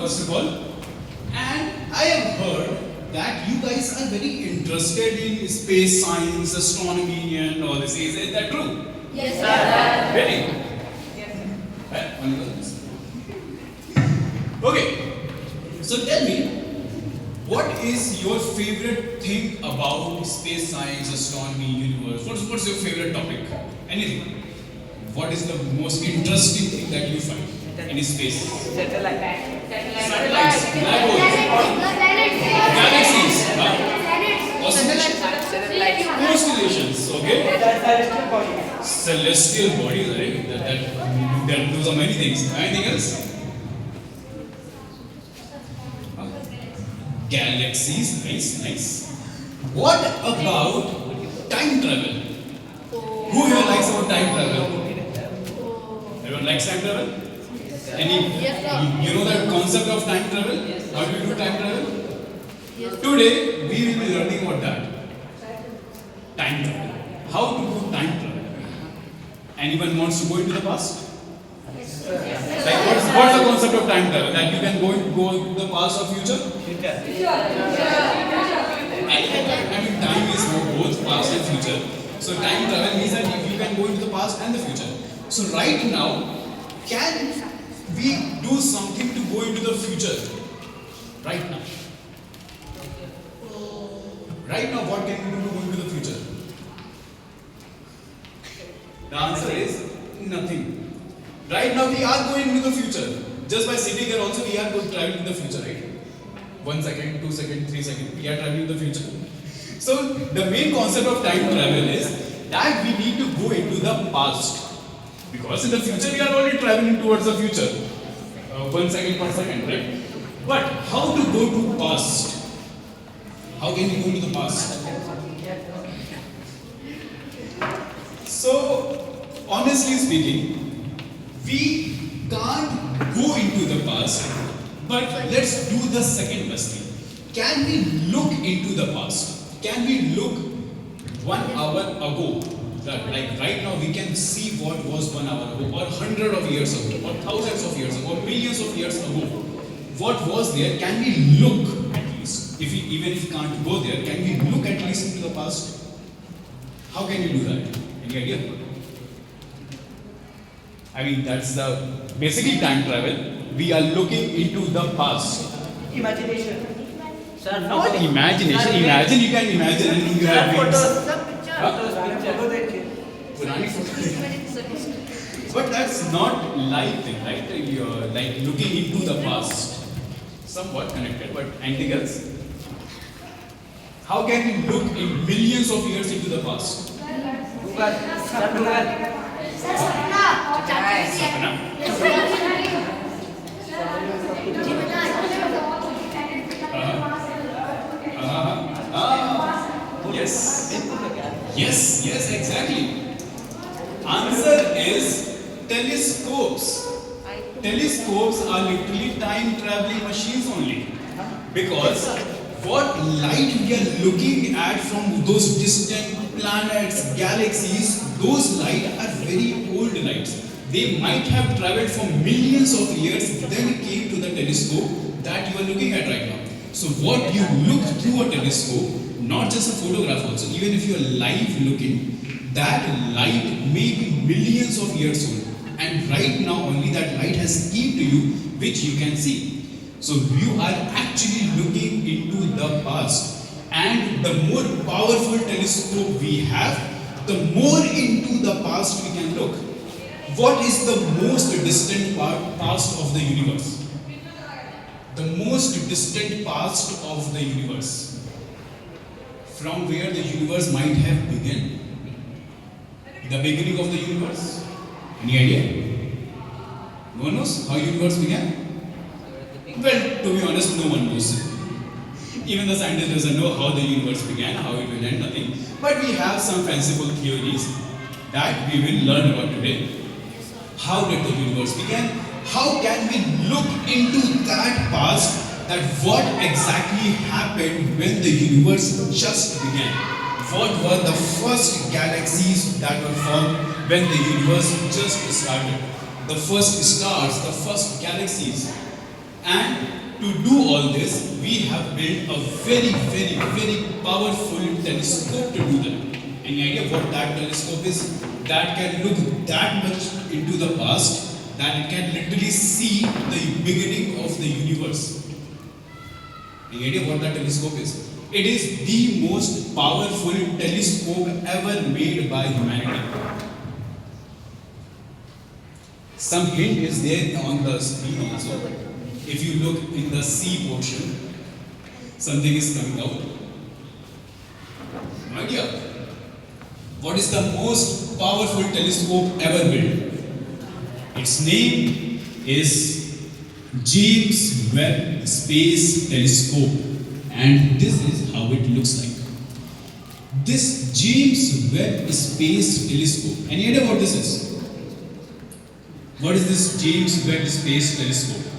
first of all. And I have heard that you guys are very interested in space science, astronomy, and all this. Is that true? Yes, sir. Really? Yes. Okay. So tell me, what is your favorite thing about space science, astronomy, universe? What's your favorite topic? Anything? What is the most interesting thing that you find in space? Satellites, black holes, galaxies, constellations, okay? Celestial bodies, right? Those are many things. Anything else? Galaxies, nice. What about time travel? Who here likes about time travel? Everyone likes time travel? You know the concept of time travel? How do you do time travel? Today we will be learning about that. Time travel. How to do time travel? Anyone wants to go into the past? Like what's the concept of time travel? That you can go into the past or future? I mean, time is both past and future. So time travel means that you can go into the past and the future. So right now, can we do something to go into the future? Right now. Right now, what can we do to go into the future? The answer is nothing. Right now, we are going into the future. Just by sitting here also, we are going traveling in the future, right? 1 second, 2 seconds, 3 seconds, we are traveling in the future. So, the main concept of time travel is that we need to go into the past. Because in the future, we are already traveling towards the future. 1 second per second, right? But how to go to past? How can we go into the past? So, honestly speaking, we can't go into the past, but let's do the second best thing. Can we look into the past? Can we look 1 hour ago? Like right now, we can see what was 1 hour ago, or 100 of years ago, or thousands of years ago, or millions of years ago. What was there? Can we look at least? Even if we can't go there, can we look at least into the past? How can you do that? Any idea? I mean, that's the basically time travel. We are looking into the past. Imagination. Sir, not imagination. Imagine, you can imagine anything you have dreams. But that's not life thing, right? You're like looking into the past. Somewhat connected, but anything else? How can we look in millions of years into the past? Yes, exactly. Answer is telescopes. Telescopes are literally time traveling machines only. Because what light we are looking at from those distant planets, galaxies, those light are very old lights. They might have traveled for millions of years, then came to the telescope that you are looking at right now. So what you look through a telescope, not just a photograph also, even if you are live looking, that light may be millions of years old. And right now only that light has came to you, which you can see. So you are actually looking into the past. And the more powerful telescope we have, the more into the past we can look. What is the most distant past of the universe? The most distant past of the universe. From where the universe might have begun. The beginning of the universe. Any idea? No one knows how universe began? Well, to be honest, no one knows. Even the scientist doesn't know how the universe began, how it will end, nothing. But we have some fanciful theories that we will learn about today. How did the universe begin? How can we look into that past, that what exactly happened when the universe just began? What were the first galaxies that were formed when the universe just started? The first stars, the first galaxies. And to do all this, we have built a very powerful telescope to do that. Any idea what that telescope is? That can look that much into the past that it can literally see the beginning of the universe. Any idea what that telescope is? It is the most powerful telescope ever made by humanity. Some hint is there on the screen also. If you look in the C portion, something is coming out. No idea. What is the most powerful telescope ever built? Its name is James Webb Space Telescope, and this is how it looks like. This James Webb Space Telescope. Any idea what this is? What is this James Webb Space Telescope?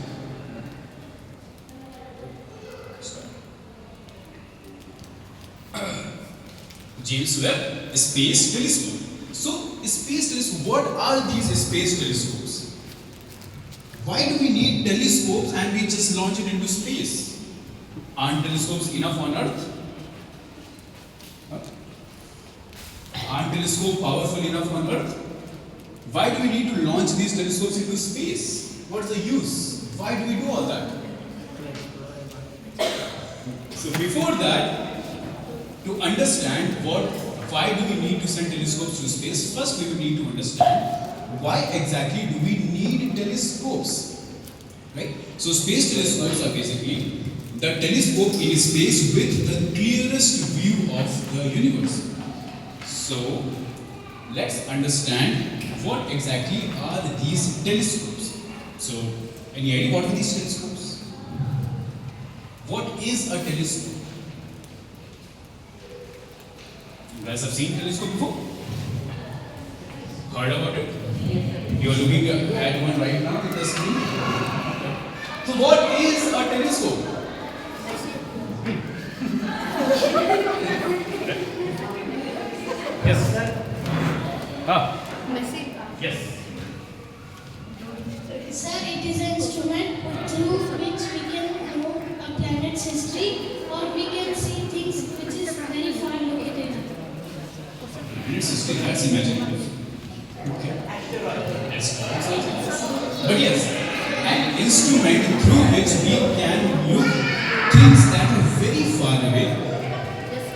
James Webb Space Telescope. So, space telescope, what are these space telescopes? Why do we need telescopes and we just launch it into space? Aren't telescopes enough on Earth? Aren't telescopes powerful enough on Earth? Why do we need to launch these telescopes into space? What's the use? Why do we do all that? So before that, to understand why do we need to send telescopes to space, first we need to understand why exactly do we need telescopes, right? So space telescopes are basically the telescope in space with the clearest view of the universe. So let's understand what exactly are these telescopes. So any idea what are these telescopes? What is a telescope? You guys have seen telescope before? Heard about it? You are looking at one right now in the screen. So what is a telescope? Yes. Yes. Sir, it is an instrument through which we can know a planet's history, or we can see things which is very far located. Planet's history, that's imaginative. Okay. Yes. But yes, an instrument through which we can look things that are very far away.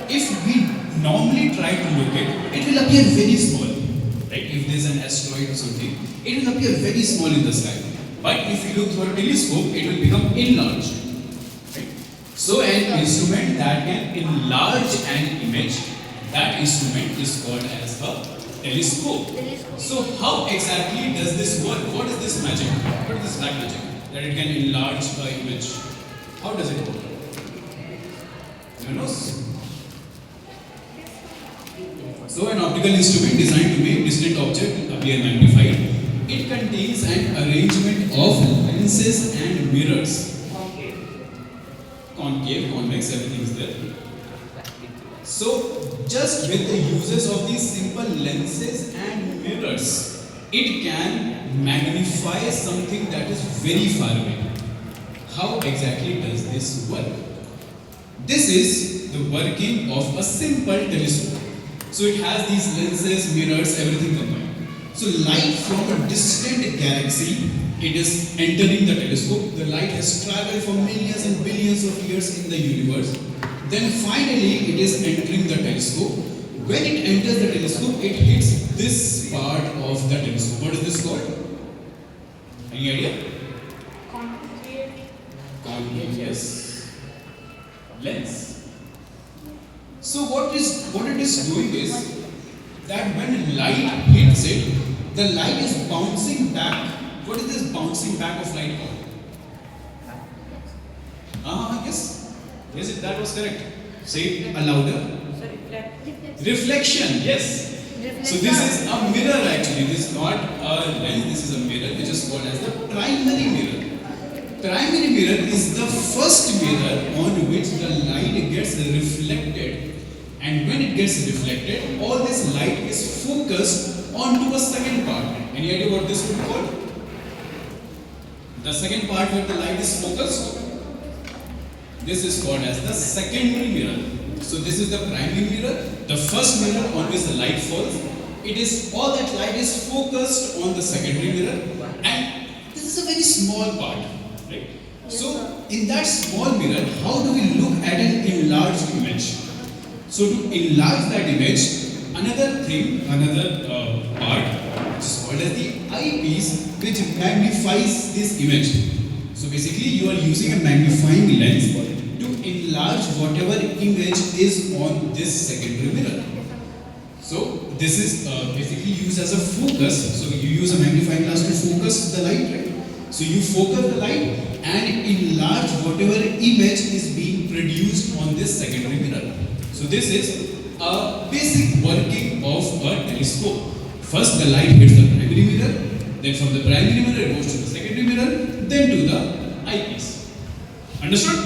If we normally try to look it will appear very small. Right? If there's an asteroid or something, it will appear very small in the sky. But if you look through a telescope, it will become enlarged. Right? So an instrument that can enlarge an image, that instrument is called as a telescope. So how exactly does this work? What is this magic? What is this black magic? That it can enlarge the image. How does it work? You know? So an optical instrument designed to make distant object appear magnified. It contains an arrangement of lenses and mirrors. Concave, convex, everything is there. So just with the uses of these simple lenses and mirrors, it can magnify something that is very far away. How exactly does this work? This is the working of a simple telescope. So it has these lenses, mirrors, everything combined. So light from a distant galaxy, it is entering the telescope. The light has traveled for millions and billions of years in the universe. Then finally it is entering the telescope. When it enters the telescope, it hits this part of the telescope. What is this called? Any idea? Concave, yes. Lens. So what it is doing is that when light hits it, the light is bouncing back. What is this bouncing back of light called? Yes. Yes, that was correct. Say it louder. Reflection, yes. So this is a mirror actually. This is not a lens, this is a mirror which is called as the primary mirror. Primary mirror is the first mirror on which the light gets reflected. And when it gets reflected, all this light is focused onto a second part. Any idea what this would be called? The second part where the light is focused, this is called as the secondary mirror. So this is the primary mirror, the first mirror on which the light falls. It is all that light is focused on the secondary mirror, and this is a very small part, right? So in that small mirror, how do we look at an enlarged image? So to enlarge that image, another part, which is called as the eyepiece, which magnifies this image. So basically, you are using a magnifying lens to enlarge whatever image is on this secondary mirror. So this is basically used as a focus. So you use a magnifying glass to focus the light, right? So you focus the light and enlarge whatever image is being produced on this secondary mirror. So this is a basic working of a telescope. First the light hits the primary mirror, then from the primary mirror it goes to the secondary mirror, then to the eyepiece. Understood?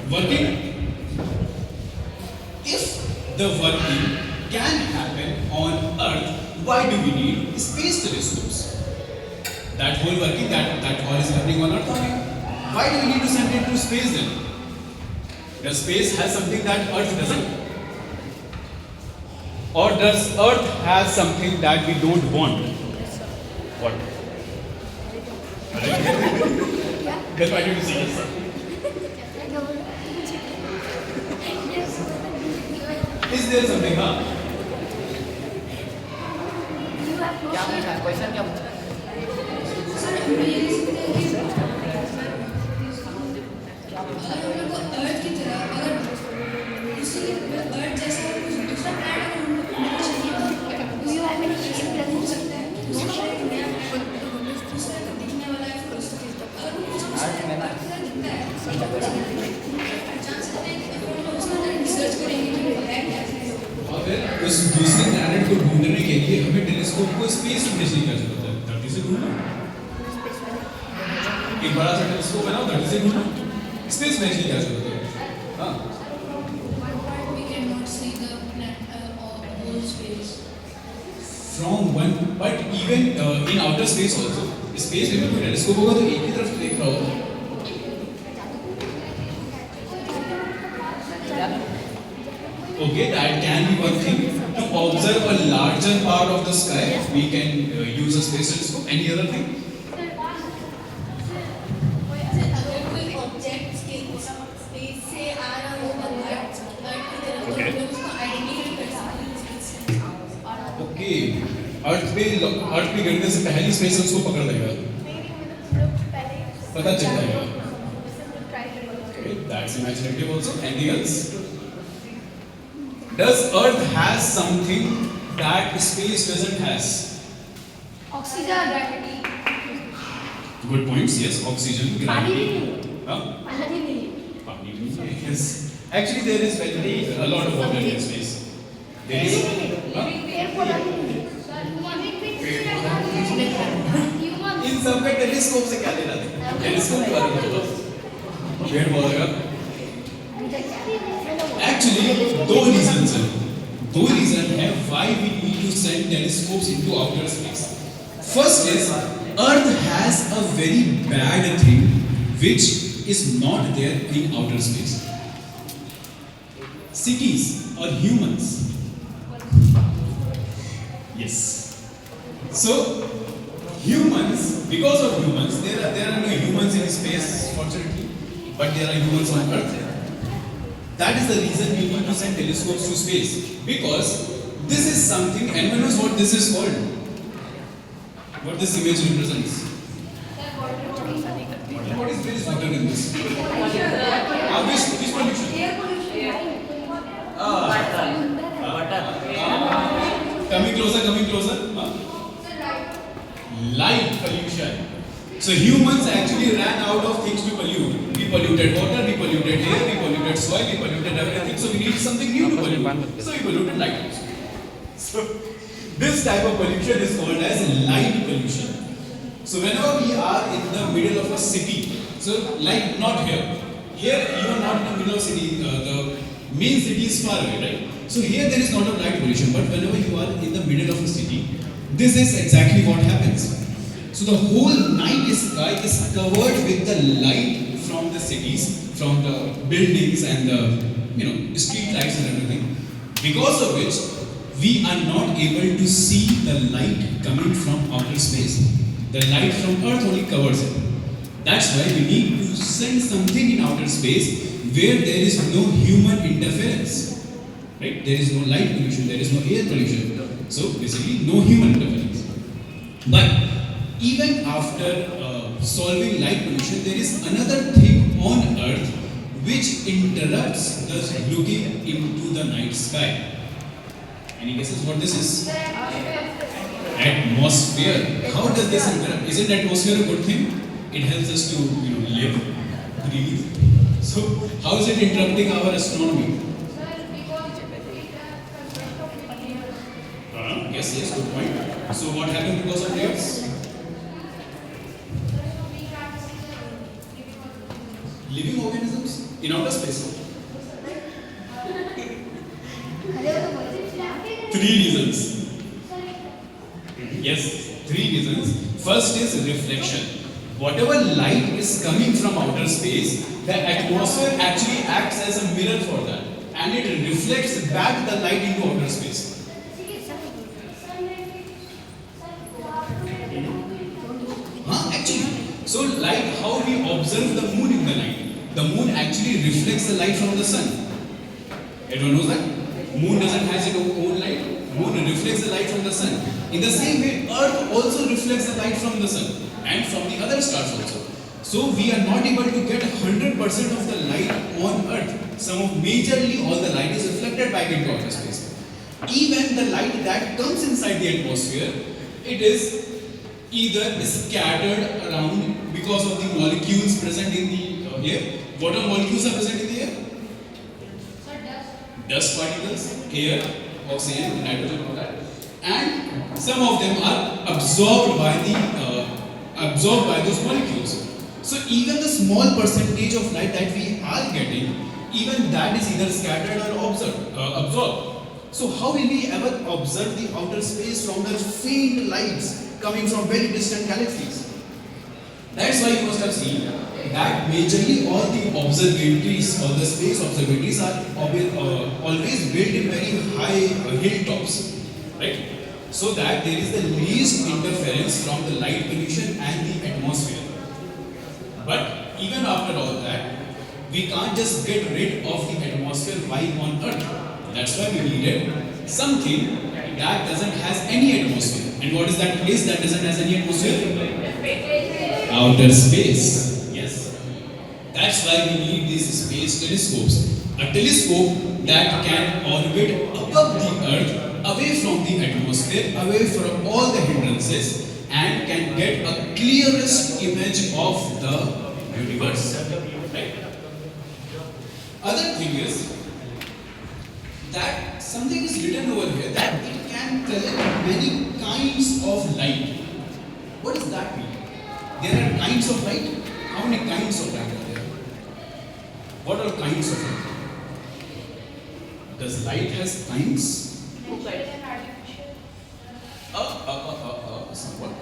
Working? If the working can happen on Earth, why do we need space telescopes? That whole working, that all is happening on Earth only. Why do we need to send it to space then? Does space has something that Earth doesn't? Or does Earth has something that we don't want? What? That's why do you say yes? Is there something, huh? क्या पूछा question क्या पूछा अर्थ की तरह अगर उसी अर्थ जैसा कुछ दूसरा प्लैनेट अगर उनको चाहिए तो हो सकता है दूसरा एक नया प्लैनेट दूसरा का दिखने वाला है फिर उसका अगर वो कुछ दिखता है पहचान सकते हैं कि अगर हम उसका रिसर्च करेंगे कि वो है क्या है अगर उस दूसरे प्लैनेट को ढूंढने के लिए हमें टेलीस्कोप को स्पेस में भेजने की जरूरत है, धरती से ढूंढना। एक बड़ा सा टेलीस्कोप बनाओ, धरती से ढूंढो, स्पेस में भेजने की जरूरत है। हाँ। we cannot see the planet or whole space. From one, but even in outer space also, space में कोई टेलीस्कोप होगा तो एक ही तरफ देख रहा होगा। Okay, that can be one thing. To observe a larger part of the sky, we can use a space telescope. Any other thing? अगर कोई ऑब्जेक्ट स्पेस से आ रहा होगा अर्थ की तरफ तो हम लोग उसको आइडेंटिफाई कर सकते हैं। Okay, अर्थ पे गिरने से पहले स्पेस उसको पकड़ लेगा, पता चल जाएगा। Okay, that's imaginative also. Anything else? Does Earth has something that space doesn't has? Oxygen, gravity. Good points. Yes, oxygen, gravity. Huh? Yes. Actually, there is a lot of water in space. There is. Huh? इन सब का telescope से क्या लेना था? Telescope के बारे में बताओ। पेड़ पौधे का। Actually, दो reasons हैं why we need to send telescopes into outer space. First is Earth has a very bad thing which is not there in outer space. Cities or humans. Yes. So humans, because of humans, there are no humans in space, fortunately, but there are humans on Earth. That is the reason we need to send telescopes to space, because this is something. Anyone knows what this is called? What this image represents? What is this water in this? Which pollution? Coming closer. Light pollution. So humans actually ran out of things to pollute. We polluted water, we polluted air, we polluted soil, we polluted everything. So we need something new to pollute. So we polluted light pollution. So this type of pollution is called as light pollution. So whenever we are in the middle of a city, so like not here. Here you are not in the middle of city. The main city is far away, right? So here there is not a light pollution. But whenever you are in the middle of a city, this is exactly what happens. So the whole night sky is covered with the light from the cities, from the buildings and the street lights and everything. Because of which we are not able to see the light coming from outer space. The light from Earth only covers it. That's why we need to send something in outer space where there is no human interference. Right? There is no light pollution, there is no air pollution. So basically no human interference. But even after solving light pollution, there is another thing on Earth which interrupts us looking into the night sky. Any guesses what this is? Atmosphere. How does this interrupt? Isn't atmosphere a good thing? It helps us to live, breathe. So how is it interrupting our astronomy? Yes, good point. So what happened because of layers? Living organisms in outer space. 3 reasons. Yes, 3 reasons. First is reflection. Whatever light is coming from outer space, the atmosphere actually acts as a mirror for that, and it reflects back the light into outer space. Actually, so like how we observe the moon in the night, the moon actually reflects the light from the sun. Everyone knows that? Moon doesn't have its own light. Moon reflects the light from the sun. In the same way, Earth also reflects the light from the sun and from the other stars also. So we are not able to get 100% of the light on Earth. Majorly all the light is reflected back into outer space. Even the light that comes inside the atmosphere, it is either scattered around because of the molecules present in the air. What are molecules are present in the air? Dust particles, air, oxygen, nitrogen, all that. And some of them are absorbed by those molecules. So even the small percentage of light that we are getting, even that is either scattered or absorbed. So how will we ever observe the outer space from the faint lights coming from very distant galaxies? That's why you must have seen that majorly all the observatories or the space observatories are always built in very high hilltops, right? So that there is the least interference from the light pollution and the atmosphere. But even after all that, we can't just get rid of the atmosphere while on Earth. That's why we needed something that doesn't has any atmosphere. And what is that place that doesn't has any atmosphere? Outer space. Yes. That's why we need these space telescopes. A telescope that can orbit above the Earth, away from the atmosphere, away from all the hindrances, and can get a clearest image of the universe. Right? Other thing is that something is written over here that it can collect many kinds of light. What does that mean? There are kinds of light. How many kinds of light are there? What are kinds of light? Does light has kinds? Somewhat.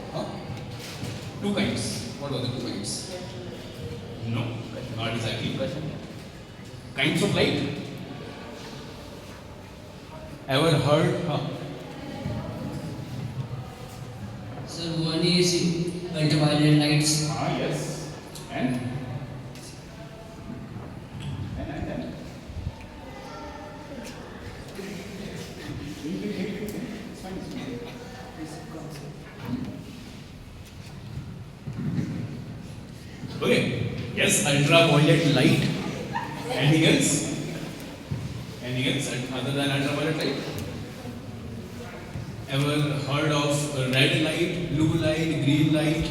Two kinds. What are the 2 kinds? No, not exactly. Kinds of light? Ever heard? Sir, one is ultraviolet lights. Yes. And? Okay. Yes, ultraviolet light. Anything else? Anything else other than ultraviolet light? Ever heard of red light, blue light, green light?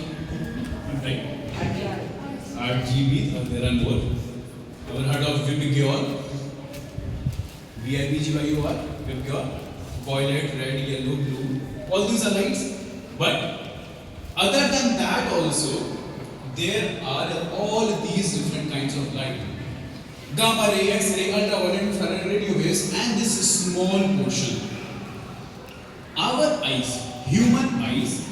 Right. RGB, there are more. Ever heard of Vibgyor? VIBGYOR, Vibgyor? Violet, red, yellow, blue. All these are lights. But other than that also, there are all these different kinds of light. Gamma ray, X-ray, ultraviolet, infrared, radio waves, and this small portion. Our eyes, human eyes,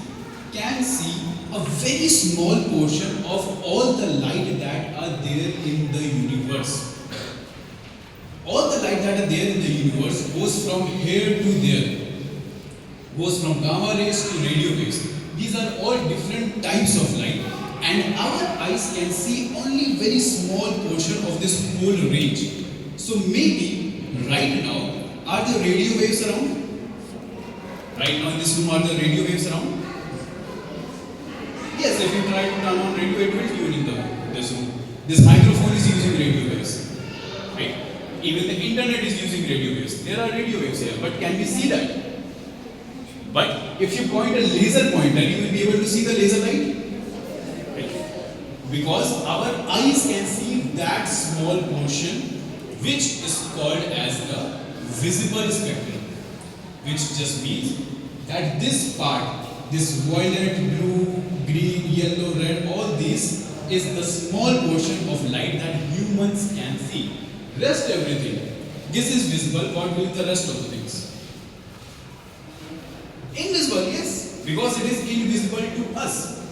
can see a a very small portion of all the light that are there in the universe. All the light that are there in the universe goes from here to there, goes from gamma rays to radio waves. These are all different types of light, and our eyes can see only very small portion of this whole range. So maybe right now, are the radio waves around? Right now in this room, are the radio waves around? Yes, if you try to turn on radio, it will tune in this room. This microphone is using radio waves, right? Even the internet is using radio waves. There are radio waves here, but can we see that? But if you point a laser pointer, you will be able to see the laser light? Right? Because our eyes can see that small portion, which is called as the visible spectrum, which just means that this part, this violet, blue, green, yellow, red, all these is the small portion of light that humans can see. Rest everything, this is visible. What will the rest of the things? Invisible, yes, because it is invisible to us.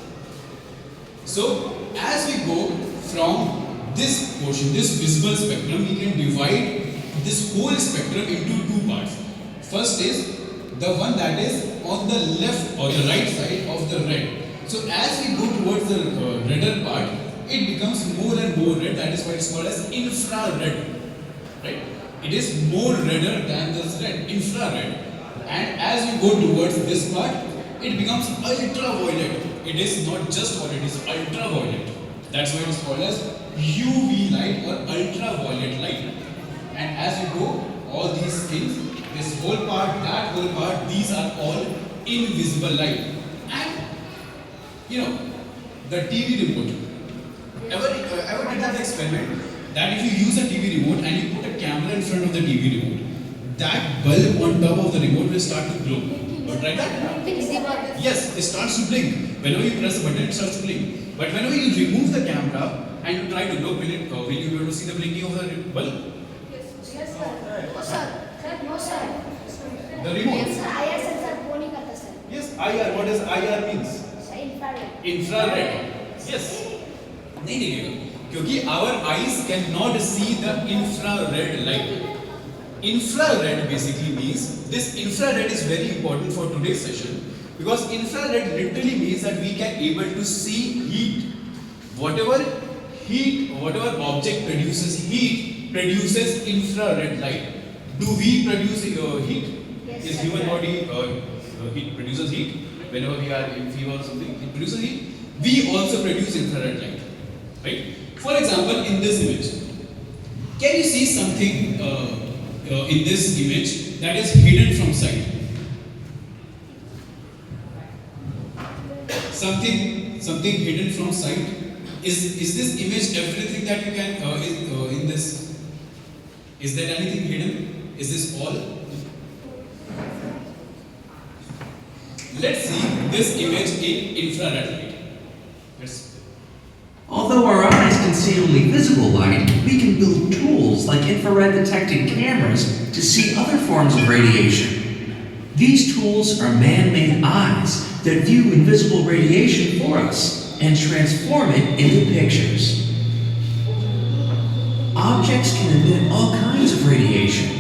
So as we go from this portion, this visible spectrum, we can divide this whole spectrum into two parts. First is the one that is on the left or the right side of the red. So as we go towards the redder part, it becomes more and more red. That is why it's called as infrared. Right? It is more redder than this red, infrared. And as we go towards this part, it becomes ultraviolet. It is not just what, it is ultraviolet. That's why it is called as UV light or ultraviolet light. And as you go, all these things, this whole part, that whole part, these are all invisible light. And you know, the TV remote. Ever did that experiment? That if you use a TV remote and you put a camera in front of the TV remote, that bulb on top of the remote will start to glow. But try that? Yes, it starts to blink. Whenever you press the button, it starts to blink. But whenever you remove the camera and you try to look, will you be able to see the blinking of the bulb? Yes, sir. No, sir. No, sir. The remote? Yes, sir. IR sensor वो नहीं करता, sir. Yes, IR. What does IR means? Sir, infrared. Infrared. Yes. नहीं दिखेगा. क्योंकि our eyes cannot see the infrared light. Infrared basically means, this infrared is very important for today's session, because infrared literally means that we can able to see heat. Whatever object produces heat produces infrared light. Do we produce heat? Yes, Is sir. human body heat produces heat? Whenever we are in fever or something, it produces heat. We also produce infrared light, right? For example, in this image, can you see something in this image that is hidden from sight? Something hidden from sight. Is this image everything that you can in this? Is there anything hidden? Is this all? Let's see this image in infrared light. Although our eyes can see only visible light, we can build tools like infrared detecting cameras to see other forms of radiation. These tools are man-made eyes that view invisible radiation for us and transform it into pictures. Objects can emit all kinds of radiation.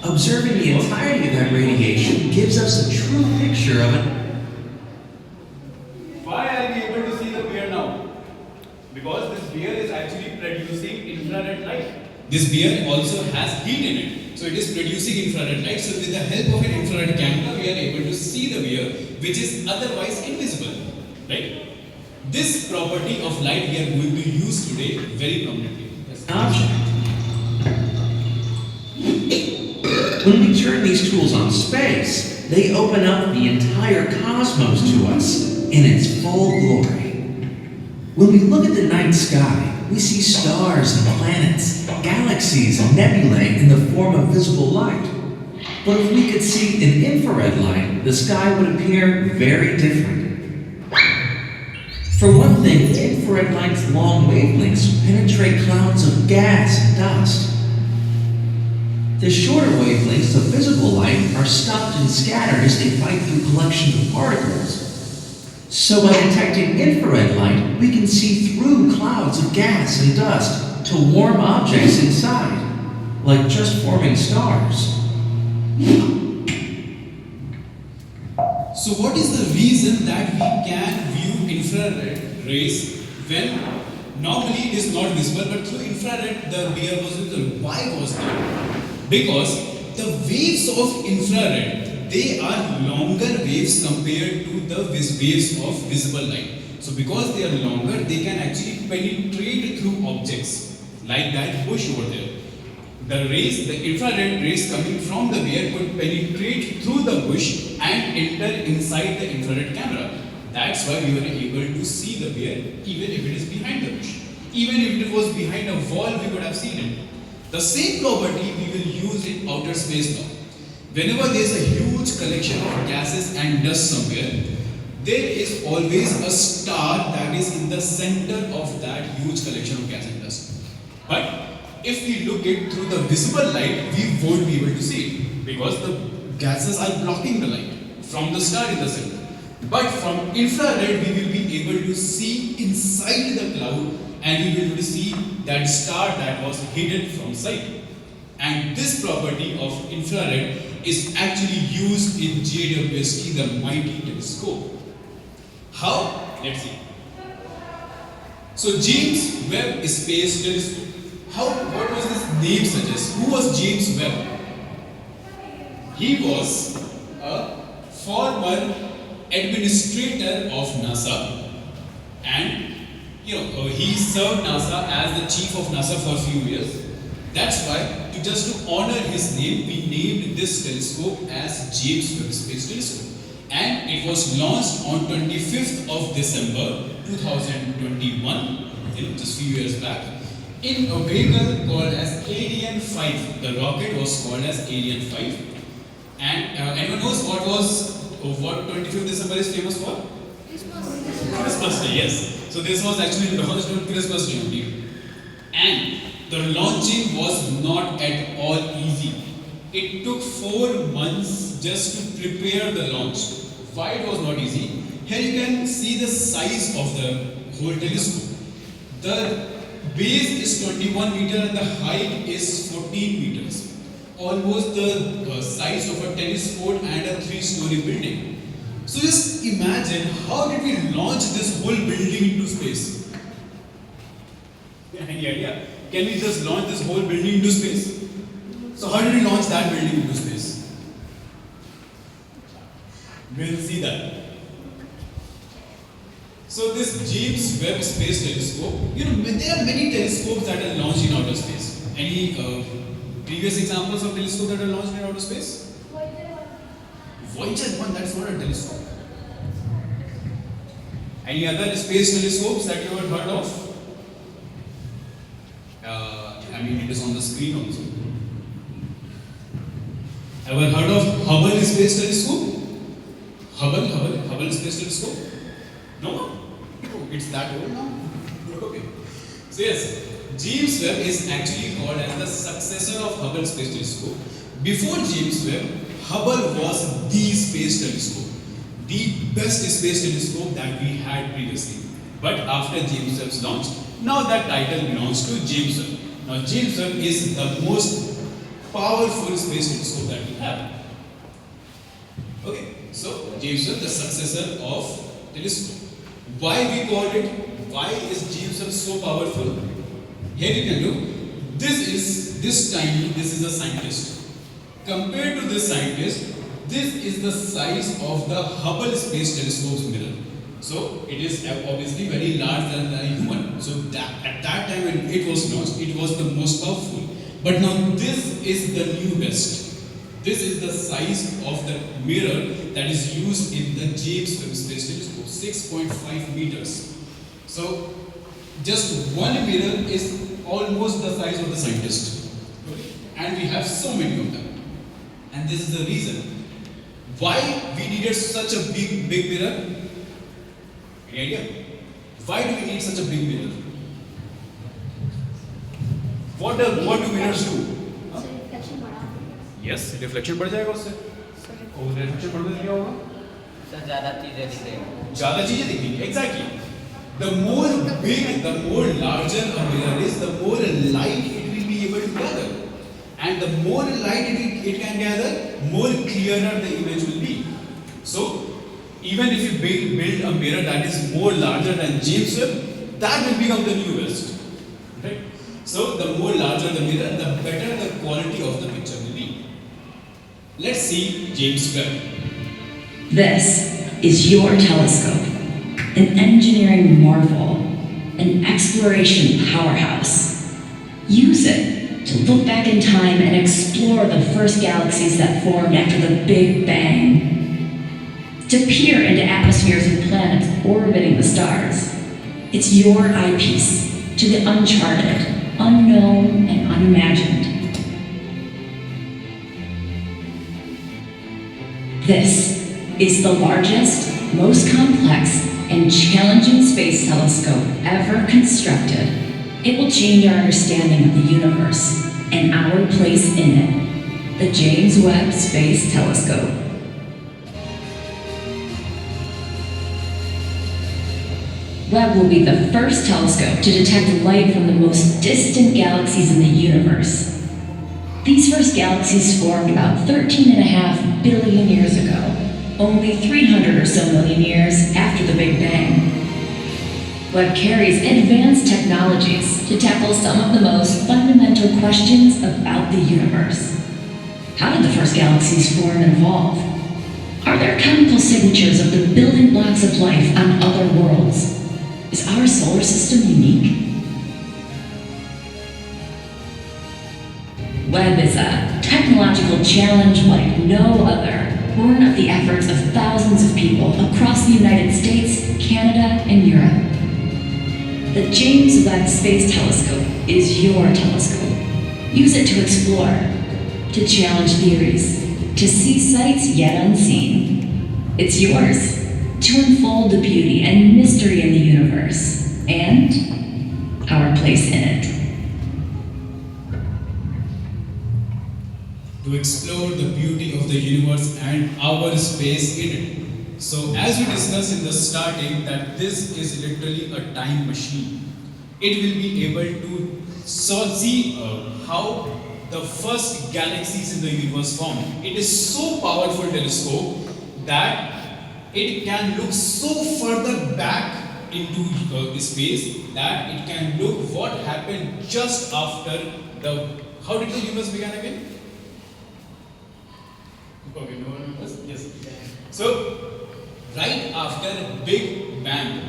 Observing the entirety of that radiation gives us a true picture of it. Why are we able to see the beer now? Because this beer is actually producing infrared light. This beer also has heat in it, so it is producing infrared light. So with the help of an infrared camera, we are able to see the beer, which is otherwise invisible, right? This property of light we are going to use today very prominently. Yes. Object. When we turn these tools on space, they open up the entire cosmos to us in its full glory. When we look at the night sky, we see stars and planets, galaxies and nebulae in the form of visible light. But if we could see in infrared light, the sky would appear very different. For one thing, infrared light's long wavelengths penetrate clouds of gas and dust. The shorter wavelengths of visible light are stopped and scattered as they fight through collections of particles. So by detecting infrared light, we can see through clouds of gas and dust to warm objects inside, like just forming stars. So what is the reason that we can view infrared rays when normally it is not visible, but through infrared the beer was visible? Why was that? Because the waves of infrared, they are longer waves compared to the waves of visible light. So because they are longer, they can actually penetrate through objects like that bush over there. The rays, the infrared rays coming from the bear could penetrate through the bush and enter inside the infrared camera. That's why we were able to see the bear even if it is behind the bush. Even if it was behind a wall, we could have seen it. The same property we will use in outer space now. Whenever there is a huge collection of gases and dust somewhere, there is always a star that is in the center of that huge collection of gas and dust. But if we look it through the visible light, we won't be able to see it because the gases are blocking the light from the star in the center. But from infrared, we will be able to see inside the cloud and we will be able to see that star that was hidden from sight. And this property of infrared is actually used in JWST, the mighty telescope. How? Let's see. So James Webb Space Telescope. What was his name suggest? Who was James Webb? He was a former administrator of NASA, and he served NASA as the chief of NASA for a few years. That's why, just to honor his name, we named this telescope as James Webb Space Telescope. And it was launched on 25th of December 2021, just a few years back, in a vehicle called as Ariane 5. The rocket was called as Ariane 5. And anyone knows what 25th December is famous for? Christmas Day, yes. So this was actually launched on Christmas Day only. And the launching was not at all easy. It took 4 months just to prepare the launch. Why it was not easy? Here you can see the size of the whole telescope. The base is 21 meters and the height is 14 meters. Almost the size of a tennis court and a 3-story building. So just imagine, how did we launch this whole building into space? Any idea? Can we just launch this whole building into space? So how did we launch that building into space? We'll see that. So this James Webb Space Telescope, there are many telescopes that are launched in outer space. Any previous examples of telescopes that are launched in outer space? Voyager 1, that's not a telescope. Any other space telescopes that you have heard of? It is on the screen also. Ever heard of Hubble Space Telescope? Hubble Space Telescope? No? Oh, it's that old now? Okay. So yes, James Webb is actually called as the successor of Hubble Space Telescope. Before James Webb, Hubble was the space telescope, the best space telescope that we had previously. But after James Webb's launch, now that title belongs to James Webb. Now James Webb is the most powerful space telescope that we have. Okay, so James Webb, the successor of telescope. Why we call it? Why is James Webb so powerful? Here you can look. This is a scientist. Compared to this scientist, this is the size of the Hubble Space Telescope's mirror. So it is obviously very large than a human. So at that time when it was launched, it was the most powerful. But now this is the new best. This is the size of the mirror that is used in the James Webb Space Telescope, 6.5 meters. So just one mirror is almost the size of the scientist. And we have so many of them. And this is the reason why we needed such a big mirror. Any idea? Why do we need such a big mirror? What do mirrors do? Reflection बढ़ा Yes, reflection बढ़ जाएगा उससे. और reflection बढ़ने से क्या होगा? Sir ज़्यादा चीज़ें दिख रही हैं। ज़्यादा चीजें दिखेंगी, exactly. The more big, the more larger a mirror is, the more light it will be able to gather. And the more light it can gather, more clearer the image will be. So, even if you build a mirror that is more larger than James Webb, that will become the newest. Right? So, the more larger the mirror, the better the quality of the picture will be. Let's see James Webb. This is your telescope, an engineering marvel, an exploration powerhouse. Use it to look back in time and explore the first galaxies that formed after the Big Bang. To peer into atmospheres and planets orbiting the stars. It's your eyepiece to the uncharted, unknown, and unimagined. This is the largest, most complex, and challenging space telescope ever constructed. It will change our understanding of the universe and our place in it. The James Webb Space Telescope. Webb will be the first telescope to detect light from the most distant galaxies in the universe. These first galaxies formed about 13.5 billion years ago, only 300 or so million years after the Big Bang. Webb carries advanced technologies to tackle some of the most fundamental questions about the universe. How did the first galaxies form and evolve? Are there chemical signatures of the building blocks of life on other worlds? Is our solar system unique? Webb is a technological challenge like no other, born of the efforts of thousands of people across the United States, Canada, and Europe. The James Webb Space Telescope is your telescope. Use it to explore, to challenge theories, to see sights yet unseen. It's yours to unfold the beauty and mystery in the universe and our place in it. To explore the beauty of the universe and our space in it. So, as we discussed in the starting, that this is literally a time machine. It will be able to see how the first galaxies in the universe formed. It is so powerful telescope that it can look so further back into space that it can look what happened just after the. How did the universe began again? Okay, no one remembers? Yes. So, right after Big Bang.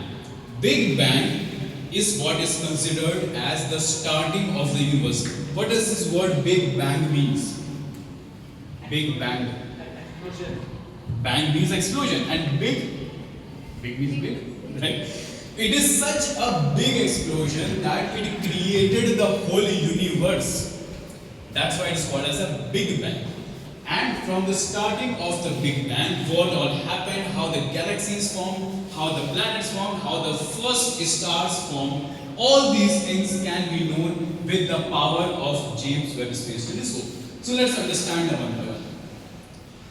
Big Bang is what is considered as the starting of the universe. What does this word Big Bang means? Big Bang. Bang means explosion and big means big, right? It is such a big explosion that it created the whole universe. That's why it is called as a Big Bang. And from the starting of the Big Bang, what all happened, how the galaxies formed, how the planets formed, how the first stars formed, all these things can be known with the power of James Webb Space Telescope. So let's understand them one by one.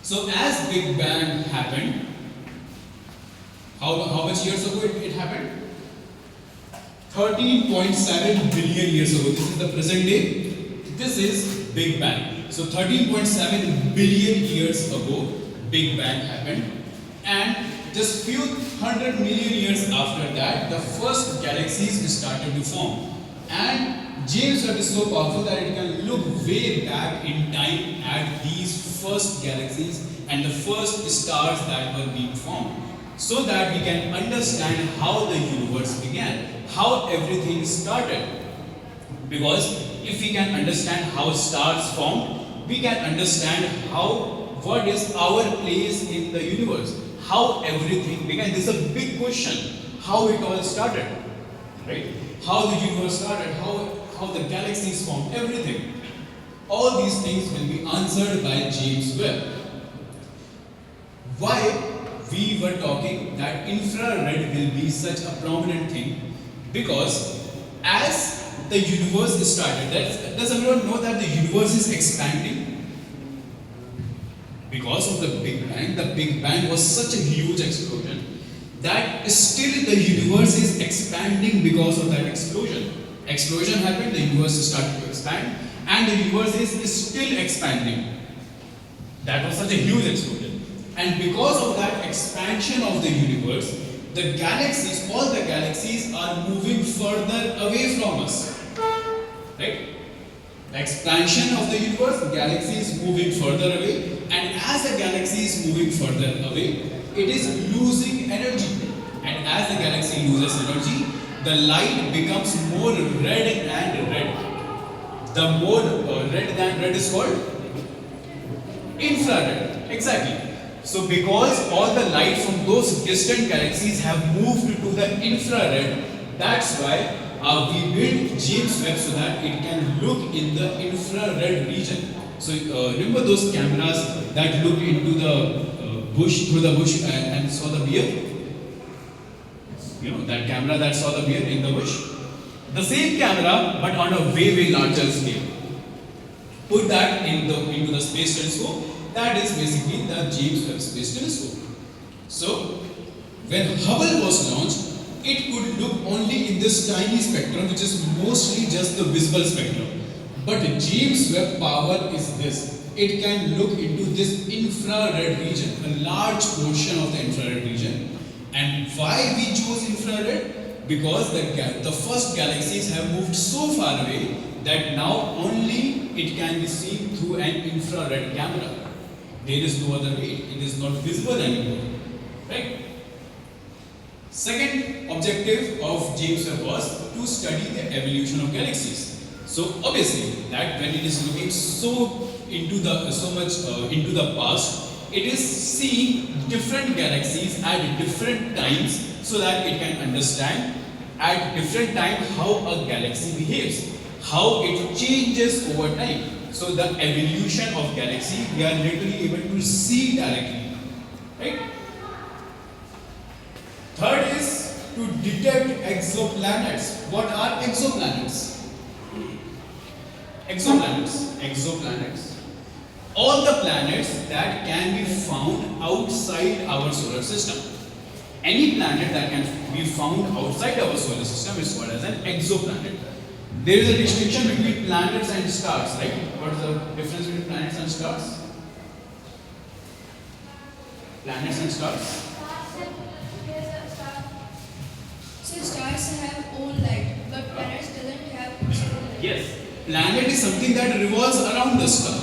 So as Big Bang happened, how much years ago it happened? 13.7 billion years ago. This is the present day. This is Big Bang. So 13.7 billion years ago, Big Bang happened, and just few 100 million years after that, the first galaxies started to form. And James Webb is so powerful that it can look way back in time at these first galaxies and the first stars that were being formed, so that we can understand how the universe began, how everything started. Because if we can understand how stars formed, we can understand what is our place in the universe, how everything began. This is a big question, how it all started, right? How the universe started, how the galaxies formed, everything. All these things will be answered by James Webb. Why we were talking that infrared will be such a prominent thing? Because as the universe started, does everyone know that the universe is expanding? because of the Big Bang was such a huge explosion that still the universe is expanding because of that explosion. Explosion happened, the universe started to expand, and the universe is still expanding. That was such a huge explosion. And because of that expansion of the universe, the galaxies, all the galaxies are moving further away from us. Right? The expansion of the universe, the galaxy is moving further away, and as the galaxy is moving further away, it is losing energy. And as the galaxy loses energy, the light becomes more red and red. The more red than red is called infrared. Exactly. So because all the light from those distant galaxies have moved to the infrared, that's why we built James Webb so that it can look in the infrared region. So remember those cameras that looked into the bush, through the bush and saw the bear? You know, that camera that saw the bear in the bush? The same camera, but on a way larger scale. Put that into the space telescope. That is basically the James Webb Space Telescope. So, when Hubble was launched, it could look only in this tiny spectrum, which is mostly just the visible spectrum. But James Webb power is this. It can look into this infrared region, a large portion of the infrared region. And why we chose infrared? Because the first galaxies have moved so far away that now only it can be seen through an infrared camera. There is no other way, it is not visible anymore. Right? Second objective of James Webb was to study the evolution of galaxies. So obviously that when it is looking so much into the past, it is seeing different galaxies at different times so that it can understand at different time how a galaxy behaves, how it changes over time. So the evolution of galaxy we are literally able to see directly. Right? Third is to detect exoplanets. What are exoplanets? Exoplanets. All the planets that can be found outside our solar system. Any planet that can be found outside our solar system is called as an exoplanet. There is a distinction between planets and stars, right? What is the difference between planets and stars? Planets and stars? So stars have own light, but planets doesn't have its own light. Yes. Planet is something that revolves around the star,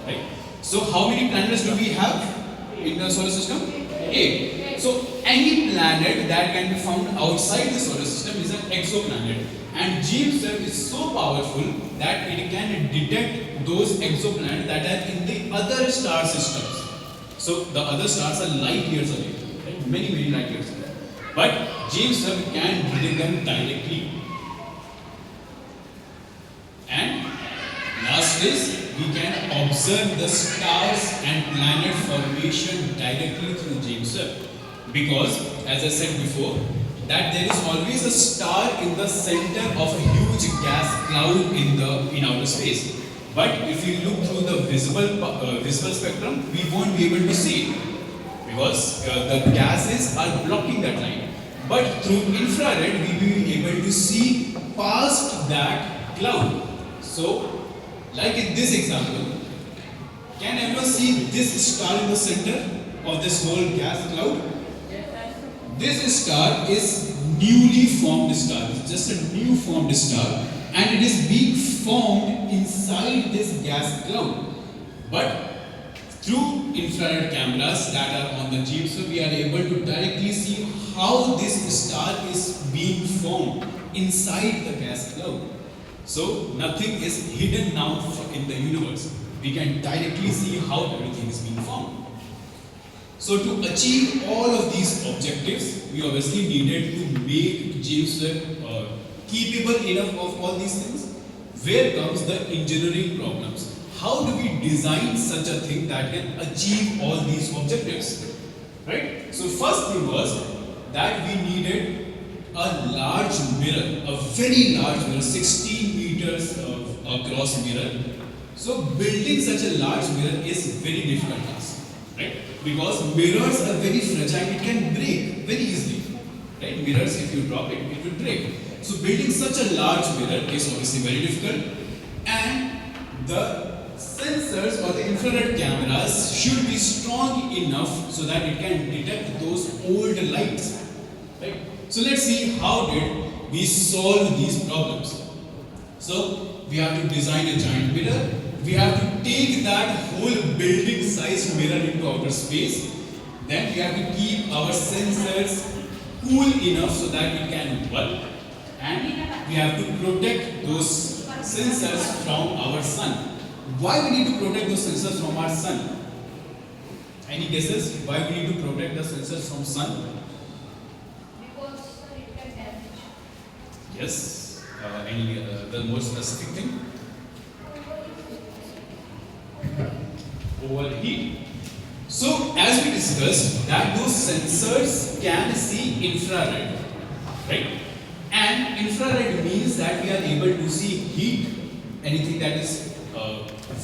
right? So how many planets do we have in the solar system? 8. So any planet that can be found outside the solar system is an exoplanet. And James Webb is so powerful that it can detect those exoplanets that are in the other star systems. So the other stars are light years away, right? Many light years away. But James Webb can detect them directly. And last is we can observe the stars and planet formation directly through James Webb. Because as I said before, that there is always a star in the center of a huge gas cloud in outer space. But if we look through the visible spectrum, we won't be able to see it because the gases are blocking that line. But through infrared, we will be able to see past that cloud. So, like in this example, can anyone see this star in the center of this whole gas cloud? This star is newly formed star. It's just a new formed star, and it is being formed inside this gas cloud. But through infrared cameras that are on the James Webb, we are able to directly see how this star is being formed inside the gas cloud. So nothing is hidden now in the universe. We can directly see how everything is being formed. So to achieve all of these objectives, we obviously needed to make James Webb capable enough of all these things. Where comes the engineering problems? How do we design such a thing that can achieve all these objectives? Right? So first thing was that we needed a large mirror, a very large mirror, 16 meters across mirror. So building such a large mirror is very difficult task. right? Because mirrors are very fragile, it can break very easily, right? Mirrors, if you drop it, it will break. So building such a large mirror is obviously very difficult, and the sensors or the infrared cameras should be strong enough so that it can detect those old lights, right? So let's see how did we solve these problems. So we have to design a giant mirror. We have to take that whole building sized mirror into outer space. Then we have to keep our sensors cool enough so that it can work. And we have to protect those sensors from our sun. Why we need to protect those sensors from our sun? Any guesses why we need to protect the sensors from sun? Because it can damage. Yes. Any the more specific thing? Overheat. So as we discussed that those sensors can see infrared, right? And infrared means that we are able to see heat. Anything that is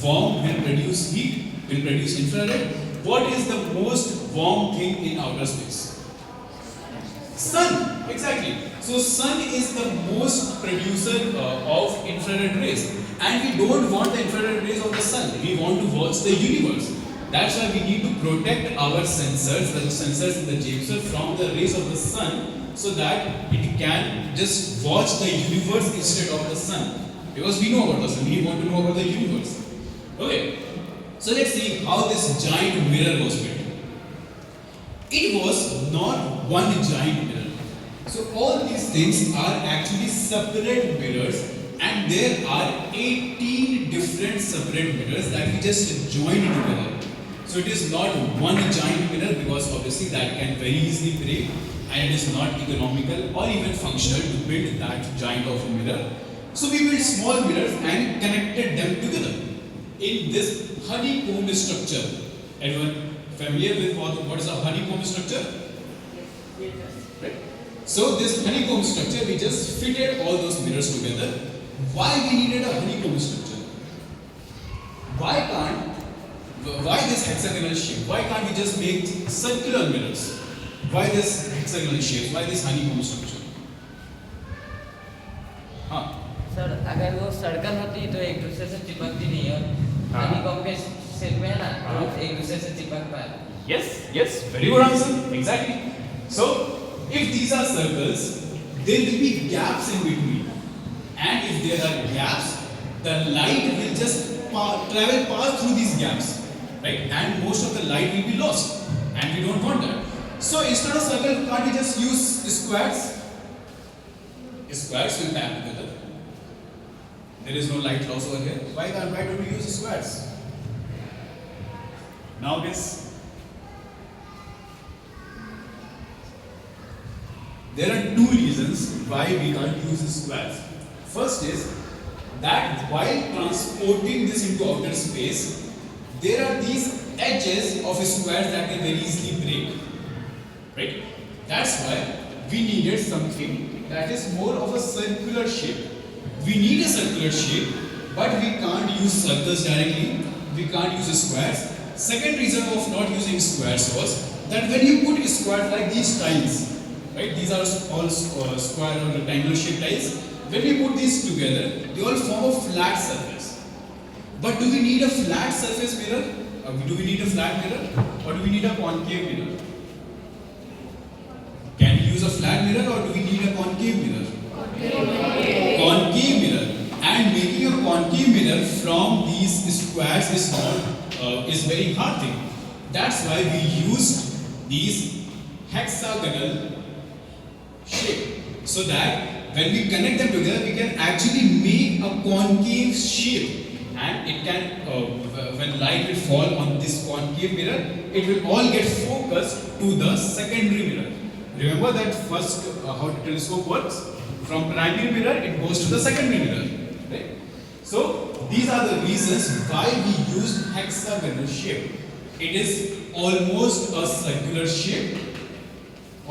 warm will produce heat, will produce infrared. What is the most warm thing in outer space? Sun, exactly. So sun is the most producer of infrared rays, and we don't want the infrared rays of the sun. We want to watch the universe. That's why we need to protect our sensors, the sensors in the James Webb, from the rays of the sun, so that it can just watch the universe instead of the sun. Because we know about the sun, we want to know about the universe. Okay, so let's see how this giant mirror was built. It was not one giant mirror. So all these things are actually separate mirrors, and there are 18 different separate mirrors that we just joined together. So it is not one giant mirror, because obviously that can very easily break, and it is not economical or even functional to build that giant of a mirror. So we built small mirrors and connected them together in this honeycomb structure. Everyone familiar with what is a honeycomb structure? Right? So this honeycomb structure, we just fitted all those mirrors together. Why we needed a honeycomb structure? Why this hexagonal shape? Why can't we just make circular mirrors? Why this hexagonal shape? Why this honeycomb structure? हाँ. Sir अगर वो circle होती तो एक दूसरे से चिपकती नहीं है, हाँ. हनीकॉम्ब के शेप में है ना, हाँ. एक दूसरे से चिपक पाए. Yes, very good answer. Exactly. So, if these are circles, there will be gaps in between. And if there are gaps, the light will just travel past through these gaps. Right? And most of the light will be lost. And we don't want that. So, instead of circle, can't we just use squares? Squares will tap together. There is no light loss over here. Why don't we use squares? Now guess. There are two reasons why we can't use squares. First is that while transporting this into outer space, there are these edges of squares that can very easily break. Right? That's why we needed something that is more of a circular shape. We need a circular shape, but we can't use circles directly. We can't use squares. Second reason of not using squares was that when you put squares like these tiles, right? These are all square or rectangular shaped tiles. When we put these together, they all form a flat surface. But do we need a flat surface mirror? Or do we need a flat mirror? Or do we need a concave mirror? Can we use a flat mirror, or do we need a concave mirror? Concave mirror. And making a concave mirror from these squares is very hard thing. That's why we used these hexagonal shape, so that when we connect them together, we can actually make a concave shape, and it can when light will fall on this concave mirror, it will all get focused to the secondary mirror. Remember that first how the telescope works? From primary mirror it goes to the secondary mirror, right? So these are the reasons why we use hexagonal shape. It is almost a circular shape.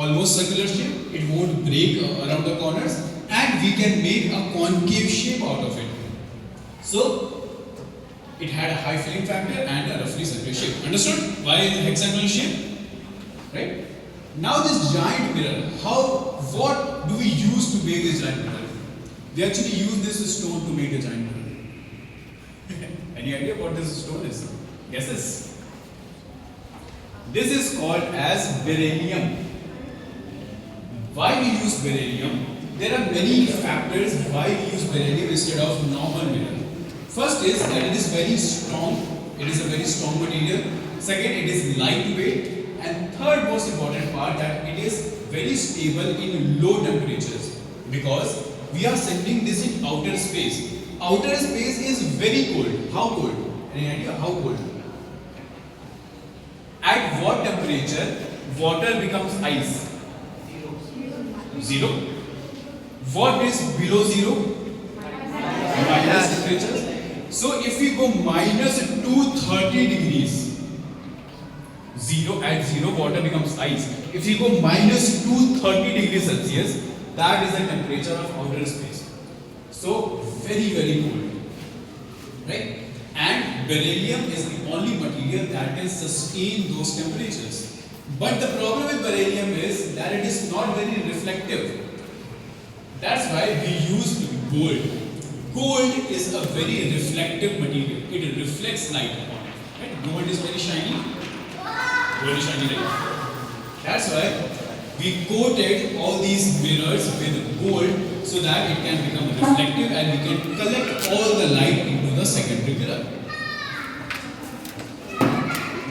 It won't break around the corners, and we can make a concave shape out of it. So It had a high filling factor and a roughly circular shape. Understood? Why is it hexagonal shape? Right? Now this giant mirror, what do we use to make this giant mirror? We actually use this stone to make a giant mirror. Any idea what this stone is? Guesses? This is called as beryllium. Why we use beryllium? There are many factors why we use beryllium instead of normal mirror. First is that it is very strong. It is a very strong material. Second, it is lightweight. And third most important part, that it is very stable in low temperatures, because we are sending this in outer space. Outer space is very cold. How cold? Any idea how cold? At what temperature water becomes ice? Zero. What is below zero? Minus temperature. So if we go minus 230 degrees, at zero water becomes ice. If you go minus 230 degrees Celsius, that is the temperature of outer space. So very, very cold. Right? And beryllium is the only material that can sustain those temperatures. But the problem with beryllium is that it is not very reflective. That's why we use gold. Gold is a very reflective material. It reflects light. Right? Gold is very shiny. Very shiny, right? That's why we coated all these mirrors with gold so that it can become reflective and we can collect all the light into the secondary mirror.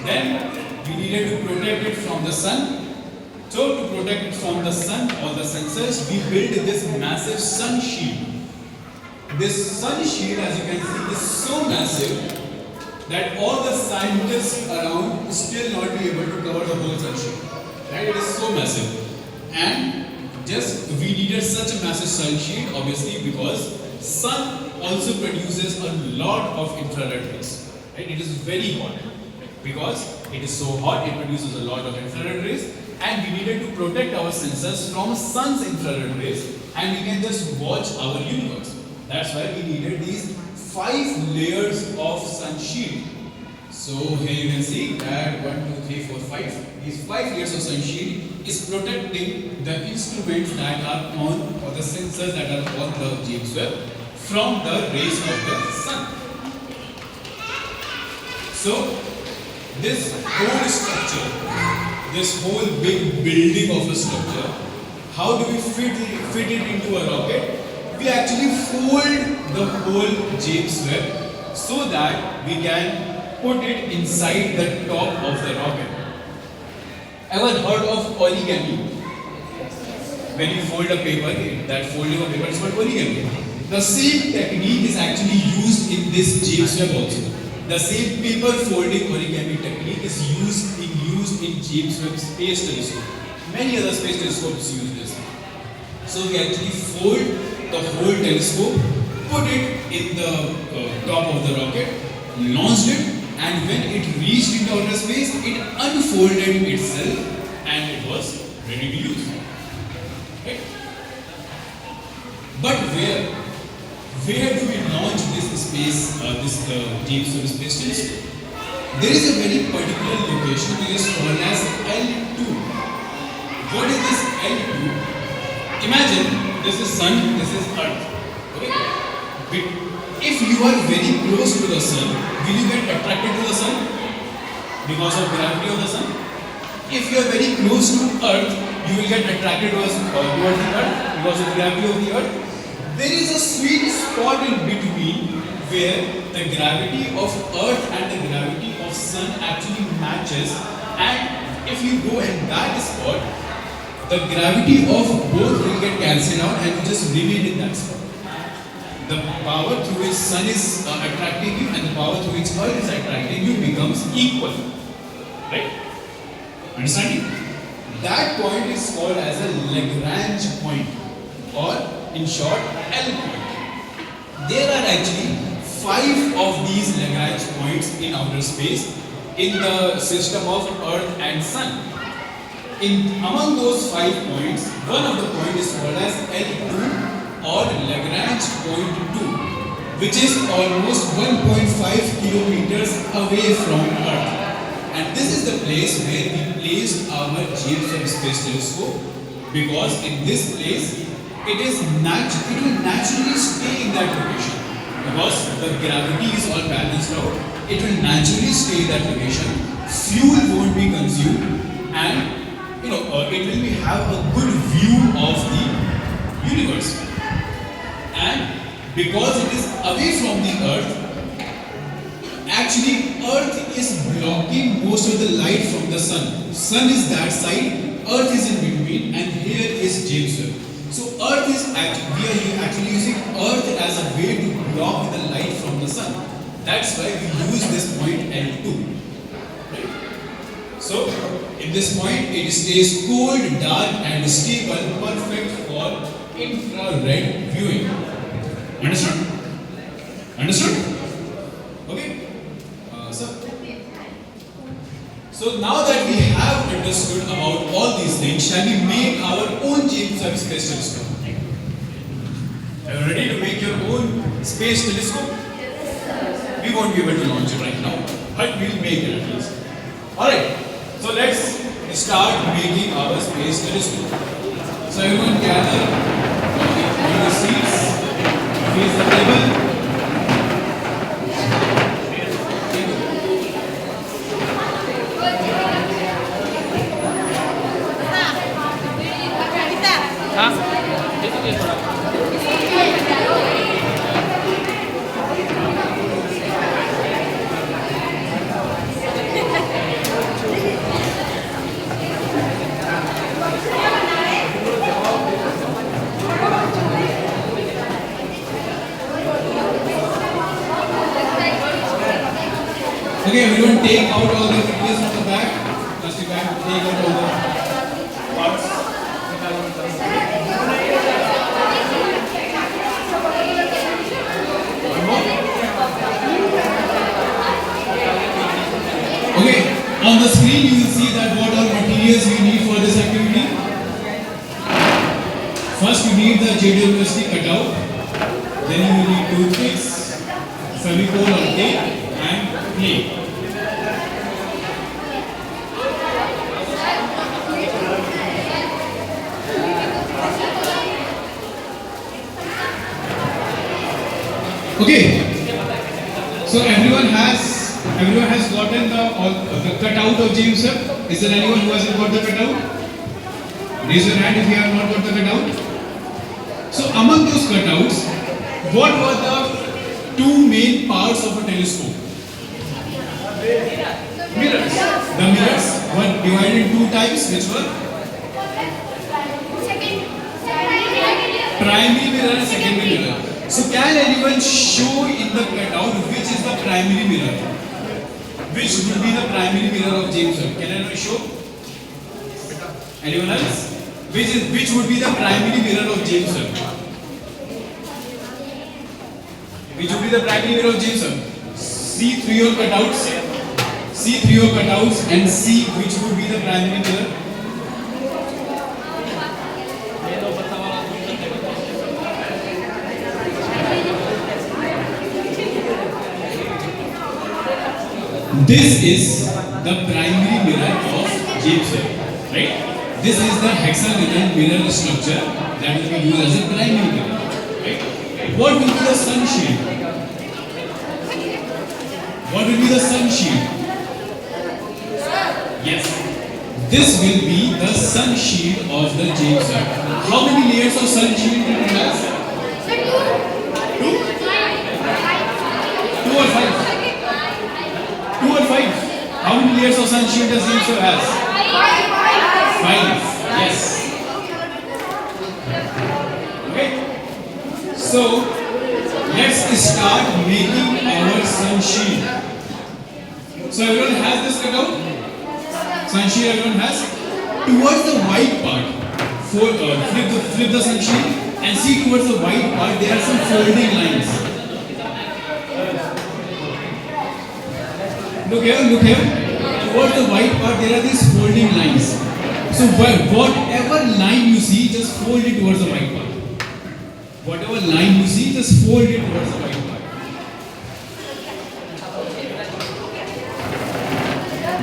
Then we needed to protect it from the sun. So to protect it from the sun, all the sensors, we built this massive sun shield. This sun shield, as you can see, is so massive that all the scientists around still not be able to cover the whole sun shield. Right? It is so massive. And just we needed such a massive sun shield, obviously, because sun also produces a lot of infrared rays. Right? It is very hot. Because it is so hot, it produces a lot of infrared rays, and we needed to protect our sensors from sun's infrared rays, and we can just watch our universe. That's why we needed these 5 layers of sun shield. So here you can see that 1, 2, 3, 4, 5. These 5 layers of sun shield is protecting the instruments that are on, or the sensors that are on the James Webb, from the rays of the sun. So this whole structure, this whole big building of a structure, how do we fit it into a rocket? We actually fold the whole James Webb so that we can put it inside the top of the rocket. Ever heard of origami? When you fold a paper, that folding of paper is called origami. The same technique is actually used in this James Webb also. The same paper folding origami technique is used in James Webb Space Telescope. Many other space telescopes use this. So we actually fold the whole telescope, put it in the top of the rocket, launched it, and when it reached into outer space, it unfolded itself and it was ready to use. Right? But where do we launch this space, James Webb Space Telescope? There is a very particular location which is called as L2. What is this L2? Imagine this is sun, this is earth. Okay? But if you are very close to the sun, will you get attracted to the sun? Because of gravity of the sun? If you are very close to earth, you will get attracted towards the earth because of gravity of the earth. There is a sweet spot in between where the gravity of earth and the gravity of sun actually matches, and if you go in that spot, the gravity of both will get cancelled out and you just remain in that spot. The power through which sun is attracting you and the power through which earth is attracting you becomes equal. Right? Understanding? That point is called as a Lagrange point, or in short, L point. There are actually 5 of these Lagrange points in outer space in the system of Earth and Sun. Among those 5 points, one of the points is called as L2 or Lagrange point 2. which is almost 1.5 kilometers away from Earth. And this is the place where we placed our James Webb Space Telescope, because in this place it will naturally stay in that location, because the gravity is all balanced out. It will naturally stay in that location. Fuel won't be consumed, and it will have a good view of the universe. And because it is away from the Earth, actually Earth is blocking most of the light from the Sun. Sun is that side, Earth is in between, and here is James Webb. So Earth is we are actually using Earth as a way to block the light from the Sun. That's why we use this point L2. So in this point it stays cold, dark and stable, perfect for infrared viewing. Understood? Understood? Okay? So now that we have understood about all these things, shall we make our own James Webb Space Telescope? Are you ready to make your own space telescope? We won't be able to launch it right now, but we'll make it at least. Alright, so let's start making our space telescope. So everyone gather in the seats, face the table. Okay, everyone take out all the figures from the back. Plastic bag, take out all the parts. Okay, on the screen you will see that what all materials we need for this activity. First you need the JD University cutout. Then you will need toothpicks, Fevicol or tape and clay. Okay, so everyone has gotten the cutout of James Webb. Is there anyone who hasn't got the cutout? Raise your hand if you have not got the cutout. So among those cutouts, what were the two main parts of a telescope? Mirrors. The mirrors were divided in two types, which were primary mirror and secondary mirror. So can anyone show in the cutout which is the primary mirror? Which would be the primary mirror of James Webb? Can anyone show? Anyone else? Which would be the primary mirror of James Webb? Which would be the primary mirror of James Webb? See through your cutouts. See through your cutouts and see which would be the primary mirror. This is the primary mirror of James Webb, right? This is the hexagonal mirror structure that will be used as a primary mirror, right? What will be the sun shield? What will be the sun shield? Yes, this will be the sun shield of the James Webb. How many layers of sun shield do it has? Two? Two or five? Two or five? How many layers of sun shield does James Webb has? Five. Yes. Okay. So let's start making our sun shield. So everyone has this cutout? Sun shield everyone has? Towards the white part, flip the sun shield and see towards the white part there are some folding lines. Look here. Towards the white part there are these folding lines. So whatever line you see, just fold it towards the white part. Whatever line you see, just fold it towards the white part.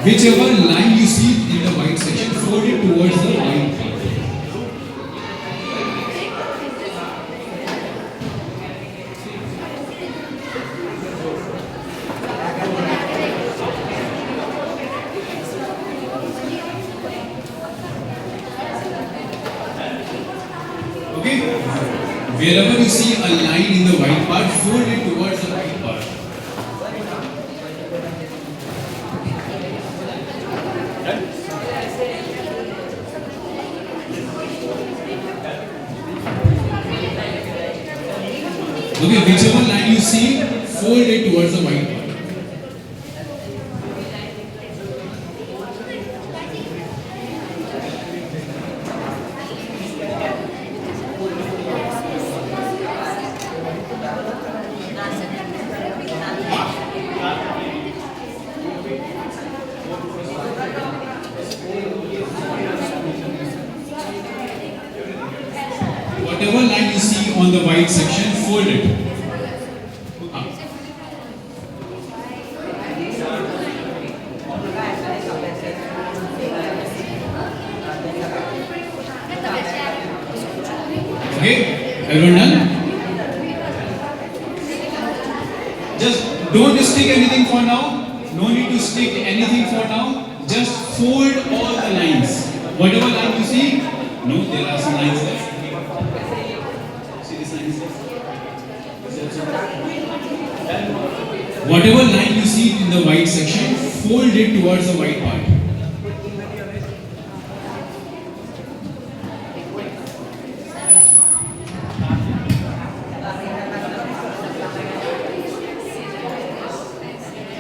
Whichever line you see in the white section, fold it towards the white part. Okay? Wherever you see a line in the white part, fold it towards the white part. Okay, whichever line you see, fold it towards the white part. Whatever line you see on the white section, fold it. Okay, everyone done? Just don't stick anything for now. No need to stick anything for now. Just fold all the lines. Whatever line you see, no, there are some lines left. See this line is left. Whatever line you see in the white section, fold it towards the white part.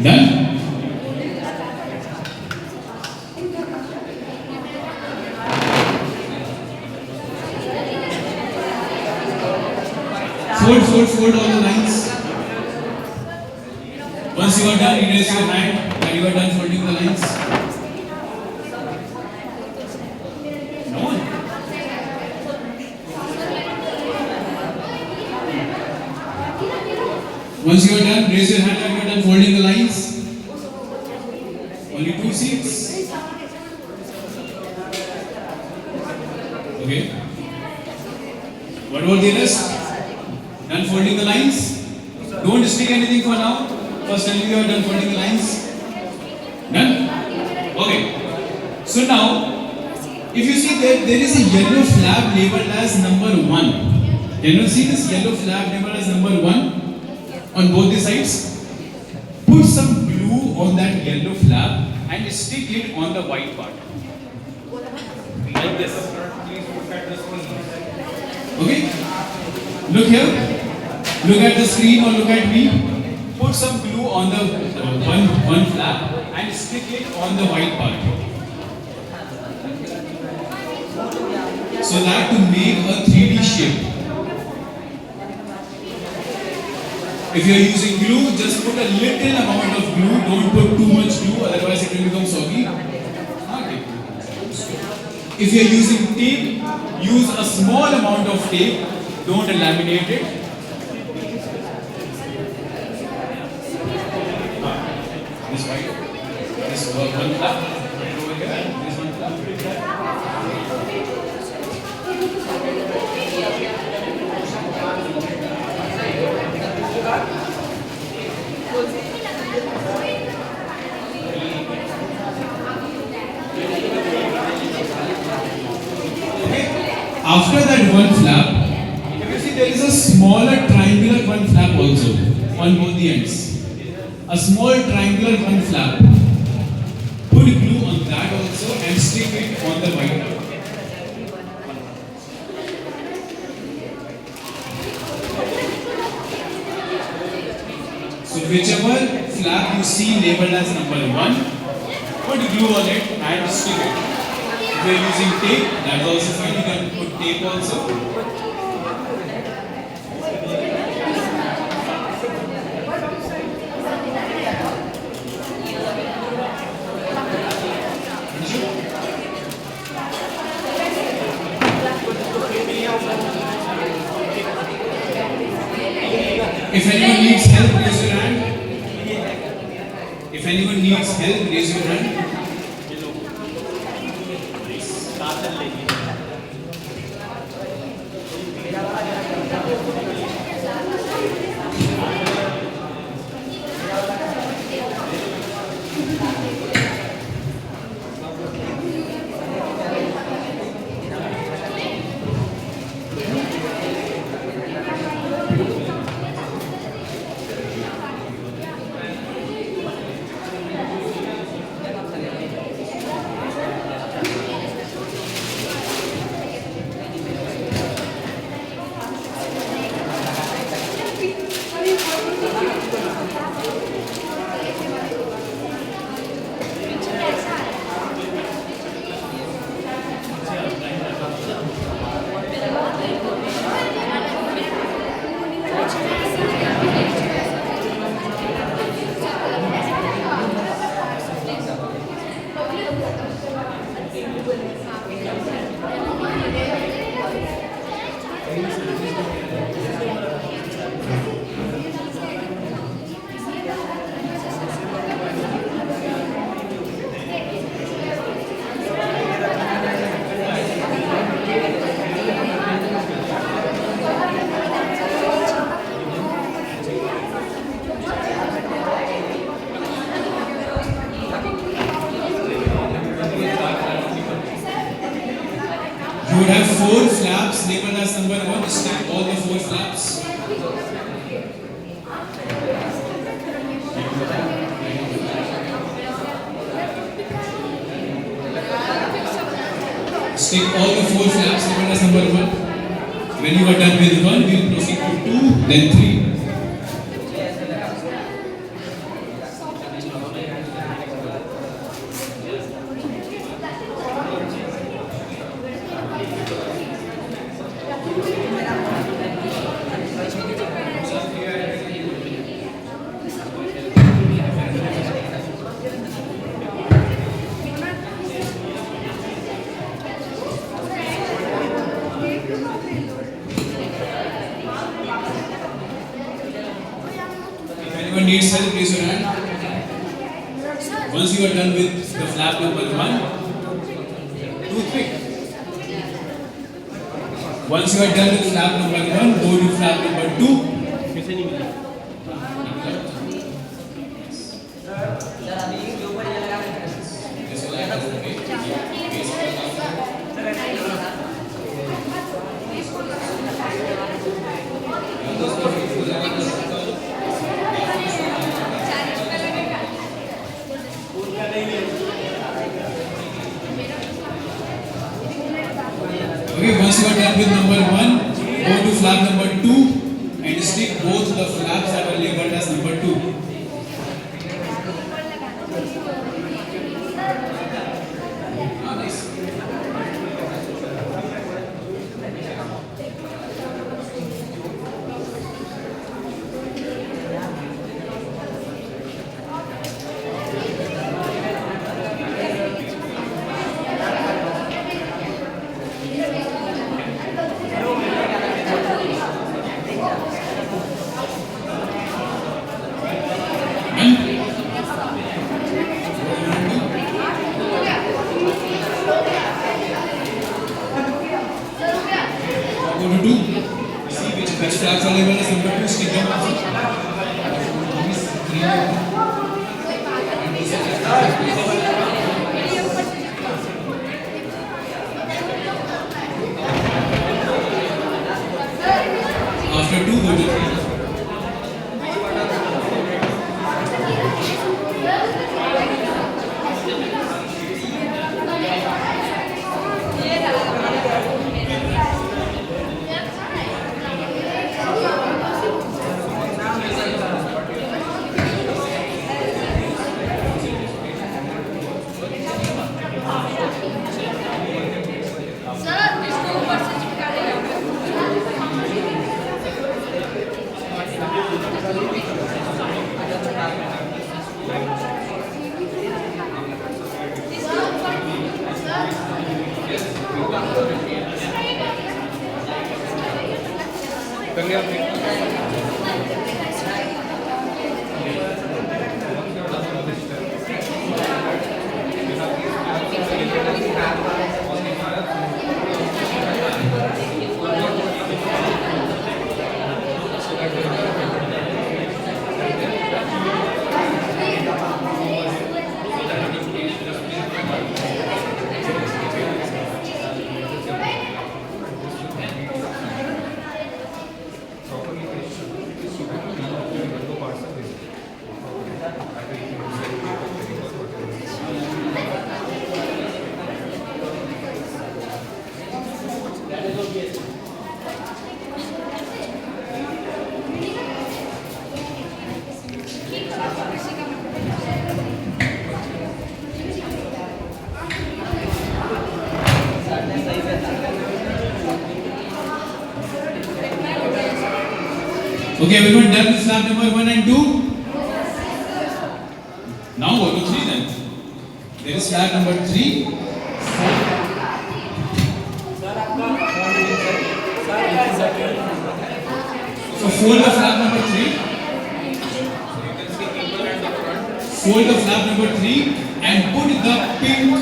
Done? Fold all the lines. Once you are done, raise your hand and you are done folding the lines. No one? Once you are done, raise your hand and you are done folding the lines. Only 2 seats. Okay. What about the rest? Done folding the lines? Don't stick anything for now. First tell me you are done folding the lines. Done? Okay. So now, if you see that there is a yellow flap labeled as number 1. Can you see this yellow flap labeled as number 1 on both the sides? Put some glue on that yellow flap and stick it on the white part. Like this. Okay? Look here. Look at the screen or look at me. Put some glue on the one flap and stick it on the white part. So that to make a 3D shape. If you are using glue, just put a little amount of glue. Don't put too much glue, otherwise it will become soggy. Okay. If you are using tape, use a small amount of tape. Don't laminate it. This white, this one flap, over here, this one flap. After that one flap, if you see there is a smaller triangular one flap also on both the ends. A small triangular one flap. Put glue on that also and stick it on the white part. So whichever flap you see labeled as number 1, put glue on it and stick it. If you are using tape, that's also fine. You can put tape also. If anyone needs help, raise your hand. If If anyone needs help, raise your hand. You would have 4 flaps labeled as number 1. Stack all the 4 flaps. Stick all the 4 flaps labeled as number 1. When you are done with 1, we will proceed to 2, then 3. If anyone needs help, raise your hand. Once you are done with the flap number 1, toothpick. Once you are done with flap number 1, go to flap number 2. Okay, once you are done with number 1, go to flap number 2 and stick both the flaps that are labeled as number 2. Okay, everyone done with flap number 1 and 2? Now go to 3 then. There is flap number 3. So fold the flap number 3. Fold the flap number 3 and put the pink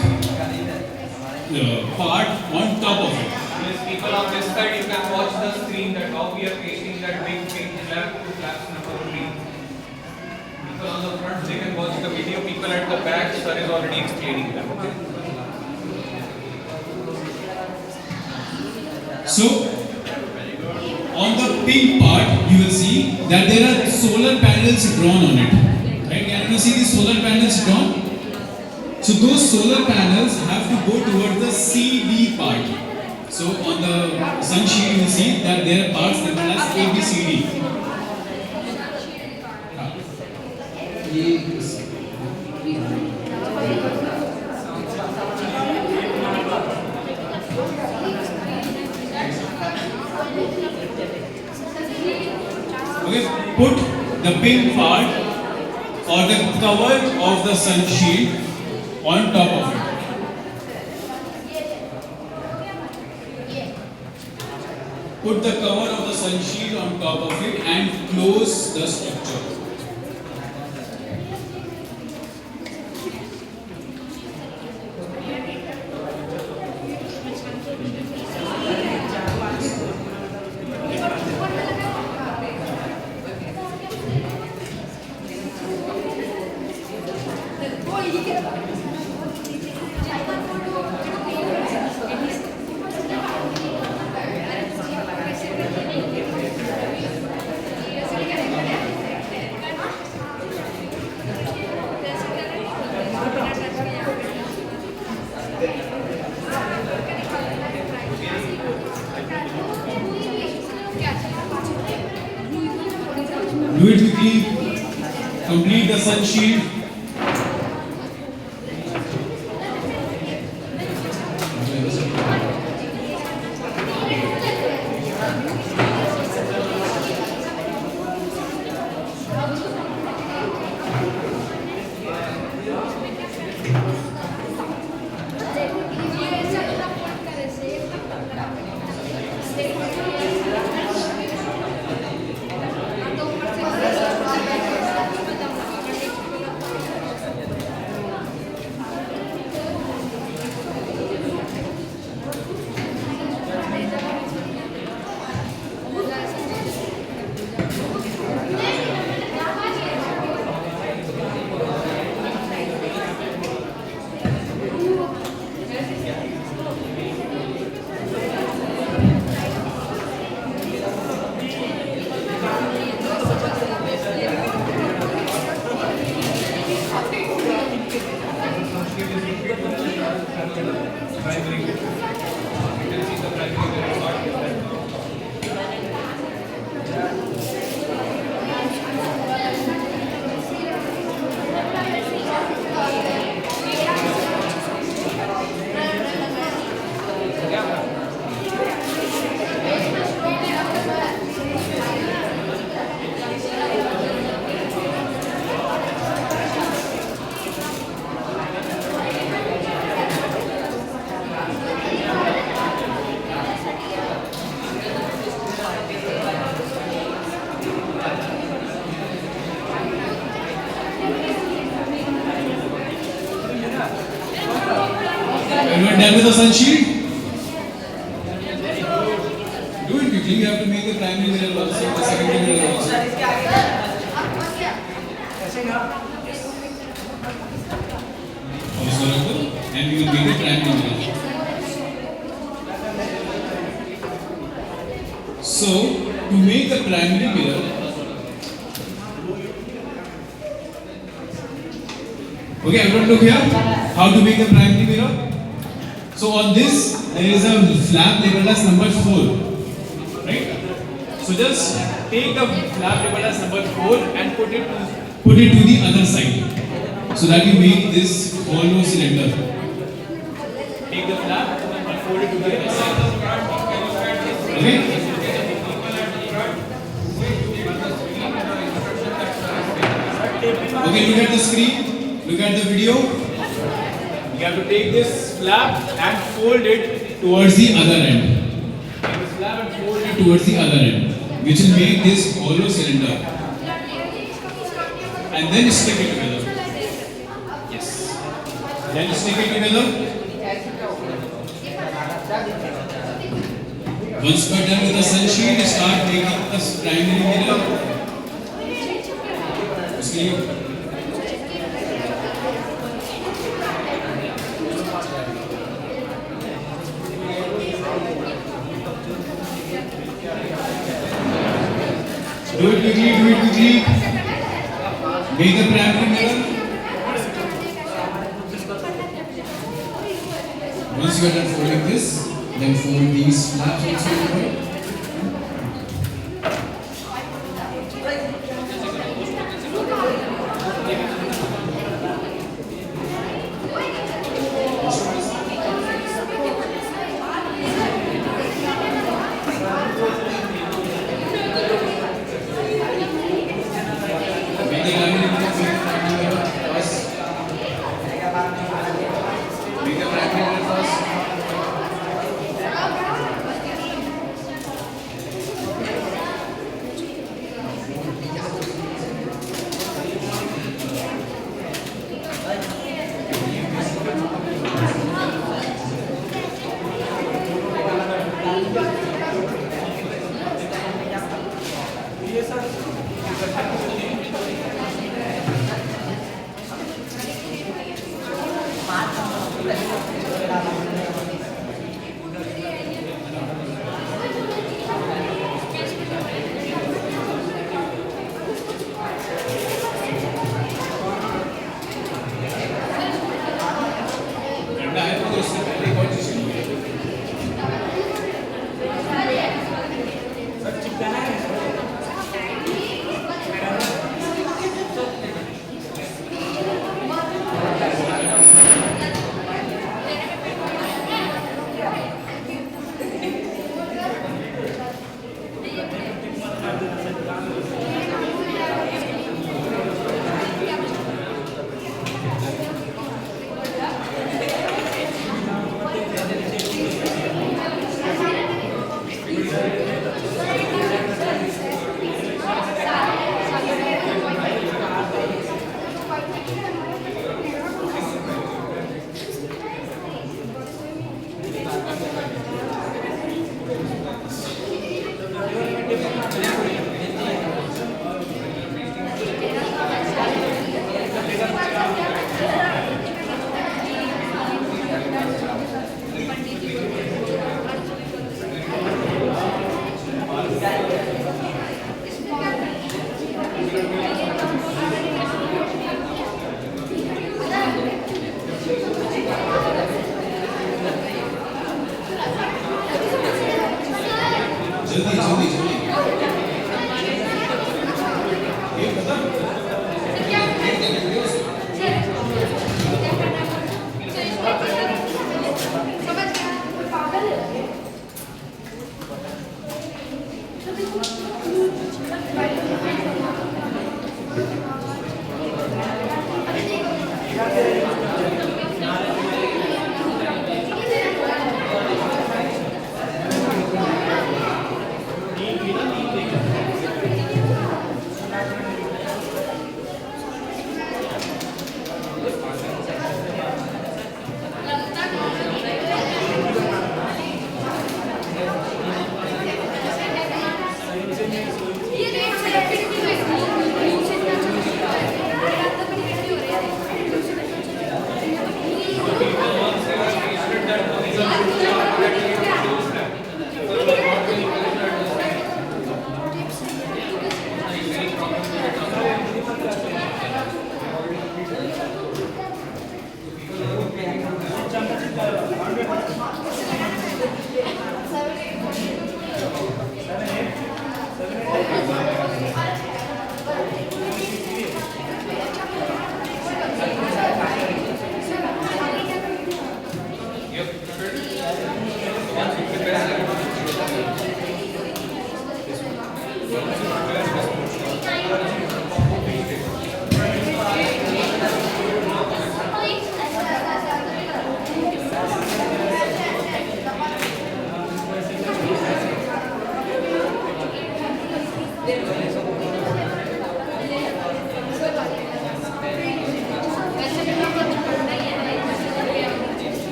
part on top of it. Yes, people on this side, you can watch the screen that how we are pasting that big pink flap to flaps number 3. People on the front, they can watch the video. People at the back, sir is already explaining them. Okay? So, on the pink part, you will see that there are solar panels drawn on it. Right? Can you see the solar panels drawn? So those solar panels have to go towards the CD part. So on the sun sheet, you will see that there are parts labeled as A, B, C, D. Okay, put the pink part or the cover of the sun shield on top of it. Put the cover of the sun shield on top of it and close the structure. Do it quickly. Complete the sun shield. Everyone done with the sun shield? Do it quickly. You have to make the primary mirror also, the secondary mirror also. Also like and we will make the primary mirror. So, to make the primary mirror, okay, everyone look here. How to make the primary mirror? So on this, there is a flap labeled as number 4, right? So just take the flap labeled as number 4 and put it to the other side, so that you make this hollow cylinder. Take the flap and fold it to the other side. Okay? Okay, look at the screen. Look at the video. You have to take this flap and fold it towards the other end. Take this flap and fold it towards the other end, which will make this hollow cylinder. And then stick it together. Yes. Then stick it together. Once you are done with the sunshade, start taking the primary mirror. Sleep. Do it quickly, do it quickly. Make the primary mirror. Once you are done folding this, then fold these flaps also.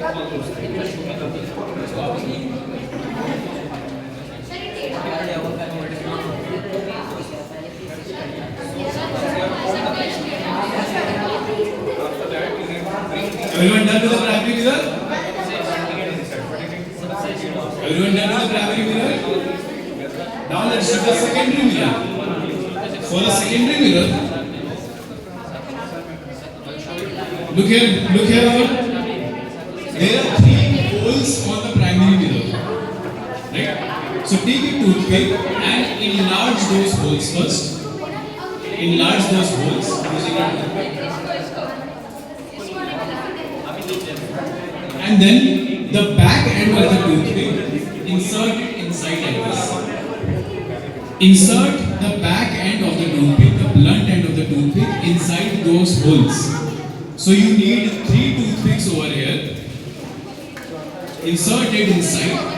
all those things. After that, you need to bring the Everyone done with the primary mirror? Everyone done with the primary mirror? Now let's do the secondary mirror. For the secondary mirror, look here. There are 3 holes on the primary mirror. Right? So take a toothpick and enlarge those holes first. Enlarge those holes using a toothpick. And then the back end of the toothpick, insert it inside like this. Insert the back end of the toothpick, the blunt end of the toothpick inside those holes. So you need 3 toothpicks over here. Insert it inside.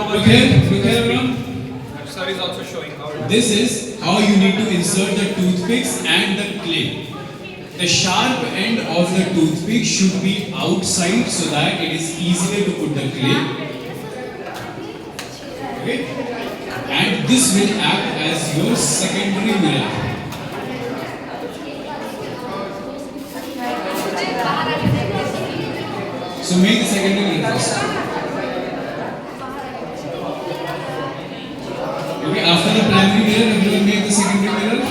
Look here everyone. Sir is also showing how it This is how you need to insert the toothpicks and the clay. The sharp end of the toothpick should be outside so that it is easier to put the clay. Okay? And this will act as your secondary mirror. So make the secondary mirror first. Okay, after the primary mirror, everyone make the secondary mirror.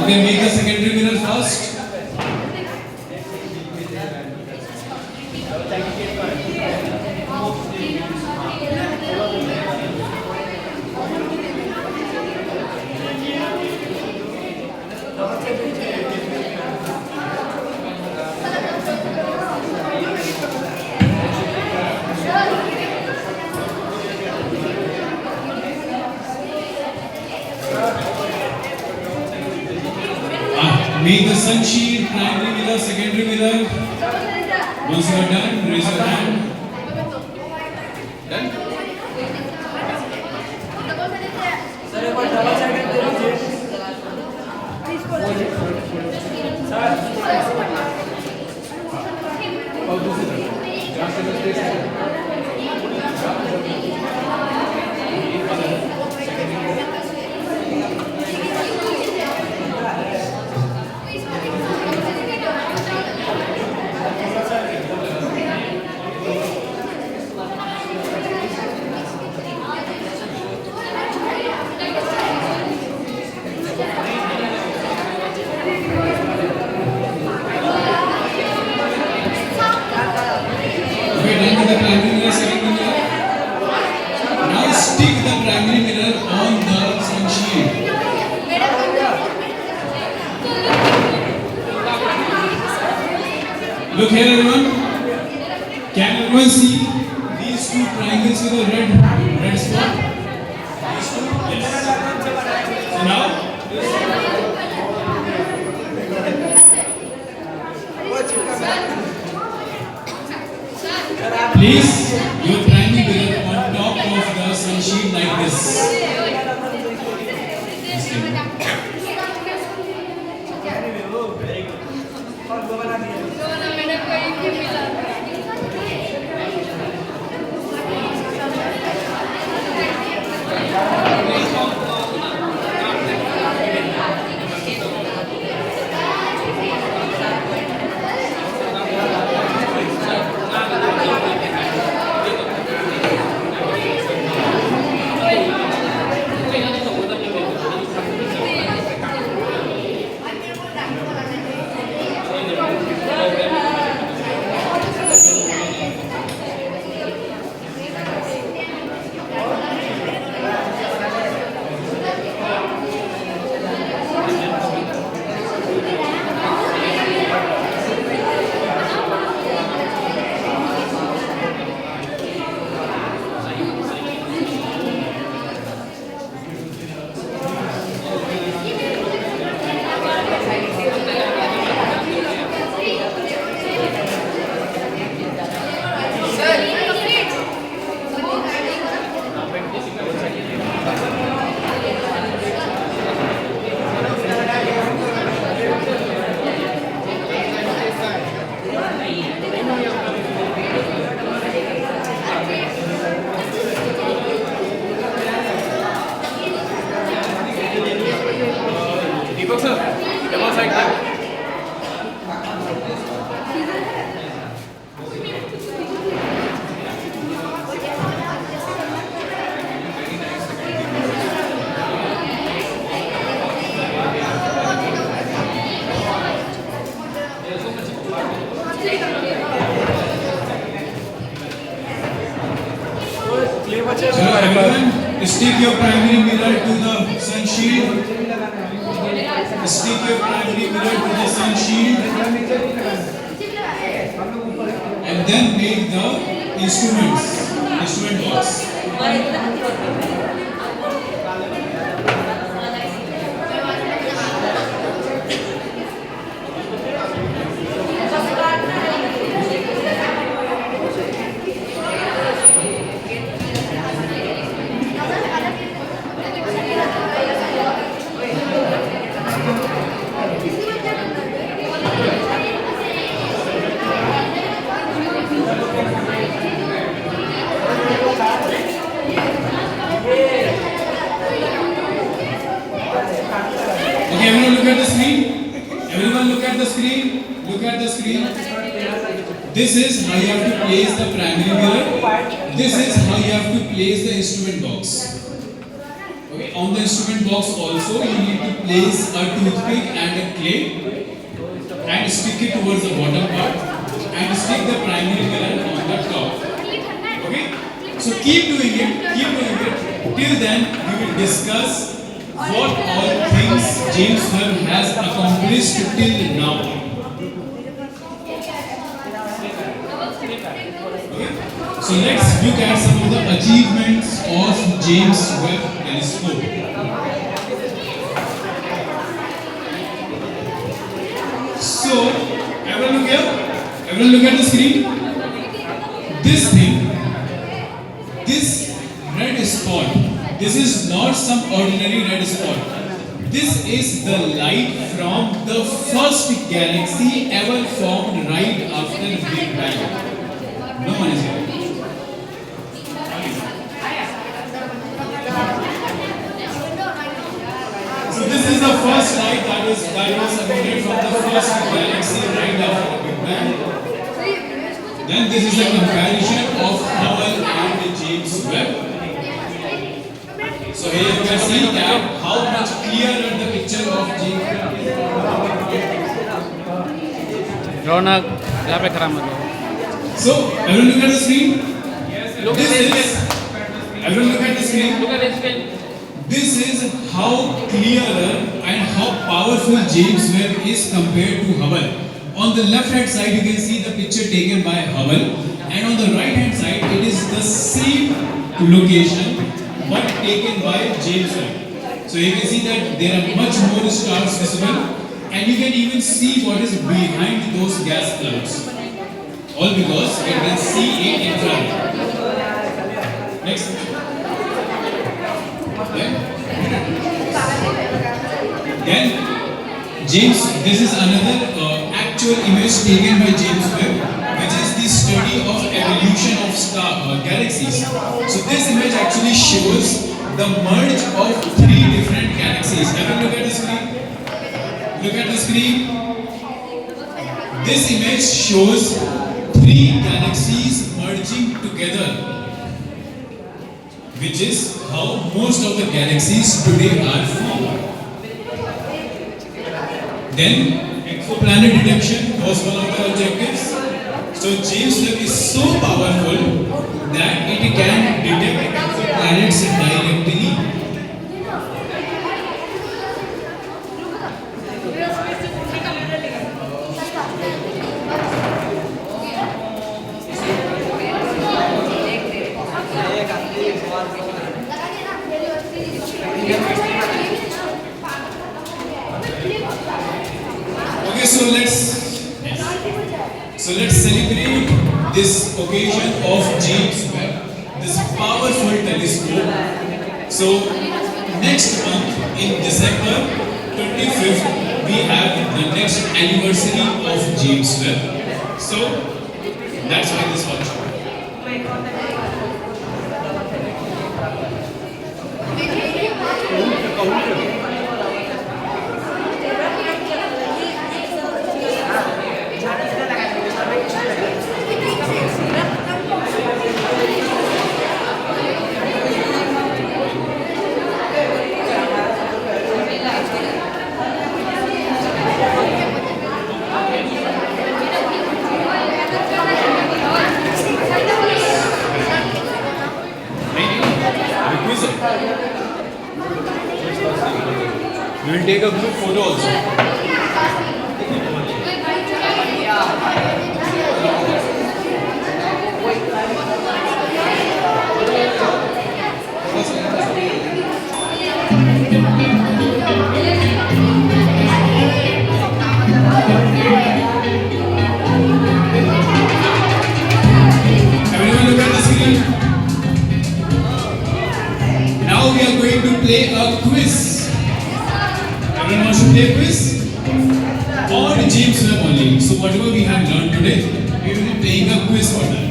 Okay, make the secondary mirror first. Make the sun shield, primary mirror, secondary mirror. Once you are done, raise your hand. Done? Okay, done with the primary mirror, secondary mirror. Now stick the primary mirror on the sun shield. Look here, everyone. Can everyone see these two triangles with a red spot? These two? Yes. So now, place your primary mirror on top of the sun shield like this. Just take it. Deepak sir, demo side back. So everyone, stick your primary mirror to the sun shield. Stick your primary mirror to the sun shield. And then make the instrument box. Okay, everyone look at the screen. Everyone look at the screen. Look at the screen. This is how you have to place the primary mirror. This is how you have to place the instrument box. Okay, on the instrument box also you need to place a toothpick and a clay and stick it towards the bottom part and stick the primary mirror on the top. Okay, so keep doing it. Till then we will discuss what all things James Webb has accomplished till now. Okay, so let's look at some of the achievements of James Webb Telescope. So, everyone look here. Everyone look at the screen. This thing, this red spot, this is not some ordinary red spot. This is the light from the first galaxy ever formed right after the Big Bang. No one is here. So this is the first light that was emitted from the first galaxy right after the Big Bang. Then this is a comparison of Hubble and James Webb. So here you can see that how much clearer the picture of James Webb is. रौनक यहाँ पे खराब मत So everyone look at the screen. Look This at the is everyone look at the screen. Look at the screen. This is how clearer and how powerful James Webb is compared to Hubble. On the left hand side you can see the picture taken by Hubble, and on the right hand side it is the same location but taken by James Webb. So you can see that there are much more stars visible, and you can even see what is behind those gas clouds. All because you can see it in front. Next. Then James, this is another actual image taken by James Webb, which is the study of evolution of galaxies. So this image actually shows the merge of three different galaxies. Have a look at the screen. Look at the screen. This image shows three galaxies merging together, which is how most of the galaxies today are formed. Then exoplanet detection was one of the objectives. So James Webb is so powerful that it can detect exoplanets directly. Okay, so let's celebrate this occasion of James Webb, this powerful telescope. So next month in December 25th, we have the next anniversary of James Webb. So that's why this function. We will take a group photo also. Everyone look at the screen. Now we are going to play a quiz. Everyone wants to play a quiz? On James Webb only. So whatever we have learned today, we will be playing a quiz for that.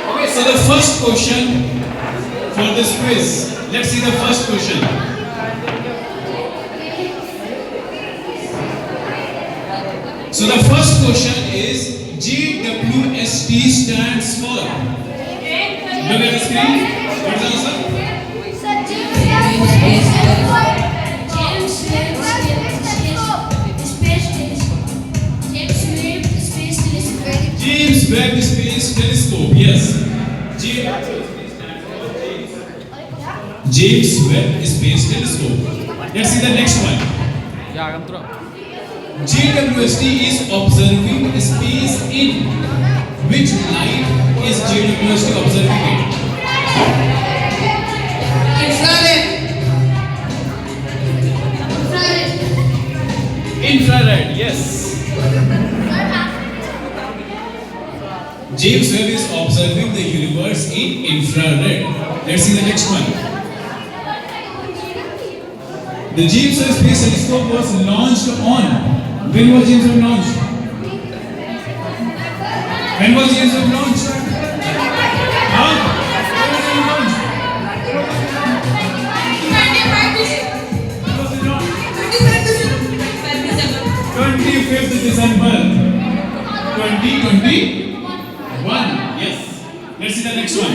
Okay, so the first question for this quiz. Let's see the first question. So the first question is JWST stands for. Look at the screen. What's the answer? James Webb Space Telescope. Yes. James Webb Space Telescope. Let's see the next one. JWST is observing space in. Which light is JWST observing in? Infrared, yes. James Webb is observing the universe in infrared. Let's see the next one. The James Webb Space Telescope was launched on. When was James Webb launched? When was James Webb launched? Huh? When was it launched? When was it launched? 25th December 2021. Yes. Let's see the next one.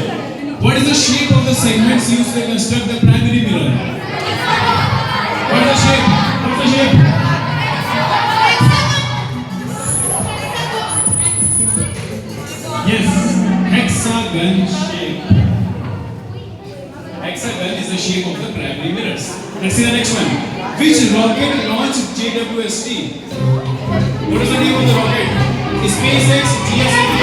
What is the shape of the segments used to construct the primary mirror? What is the shape? What's the shape? Yes, hexagon shape. Hexagon is the shape of the primary mirrors. Let's see the next one. Which rocket launched JWST? What is the name of the rocket? SpaceX, GSLV,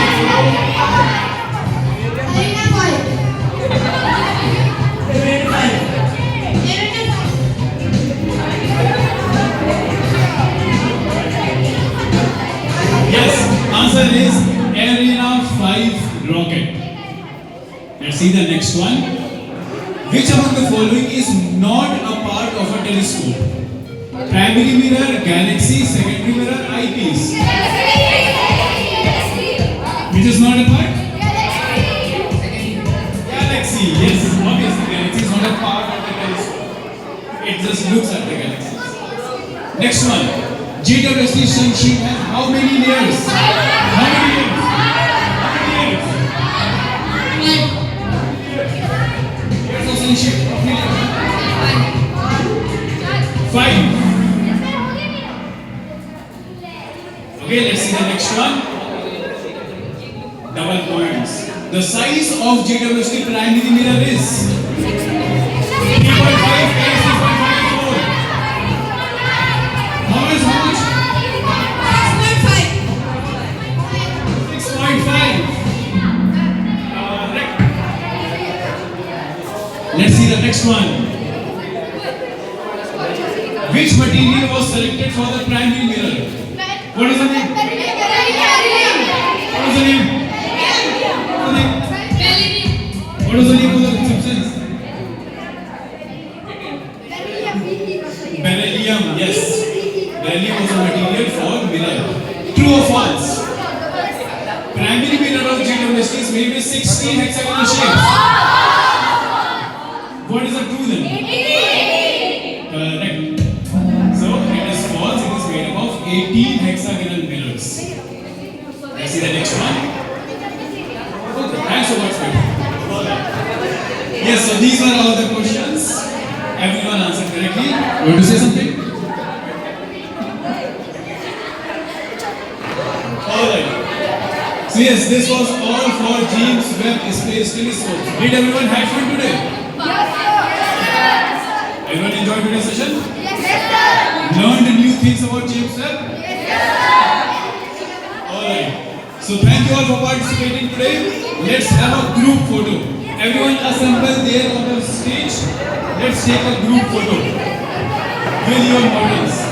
Yes, answer is Ariane 5 rocket. Let's see the next one. Which among the following is not a part of a telescope? Primary mirror, galaxy, secondary mirror, eyepiece. Which is not a part? Galaxy. Yes, obviously galaxy is not a part of the telescope. It just looks at the galaxies. Next one. JWST sun sheet has how many layers? How many layers? How many layers? Layers of sun sheet. How many layers? 5. Okay, let's see the next one. Double points. The size of JWST primary mirror is 3.5 times 6.54. How much? 6.5. Correct. Let's see the next one. Which material was selected for the primary mirror? What is the name? What is the name? What is the name of the substance? Beryllium, yes. Beryllium was a material for mirror. True or false? Primary mirror of JWST is made with 16 hexagonal shapes. What is the true then? Correct. So it is false. It is made up of 18 hexagonal mirrors. Let's see the next one. Okay, thanks so much, friend. Yes, so these were all the questions. Everyone answered correctly. You want to say something? Alright. So yes, this was all for James Webb Space Telescope. Did everyone have fun today? Everyone enjoyed today's session? Learned new things about James Webb? Alright. So thank you all for participating today. Let's have a group photo. Everyone assemble there on the stage. Let's take a group photo with your models.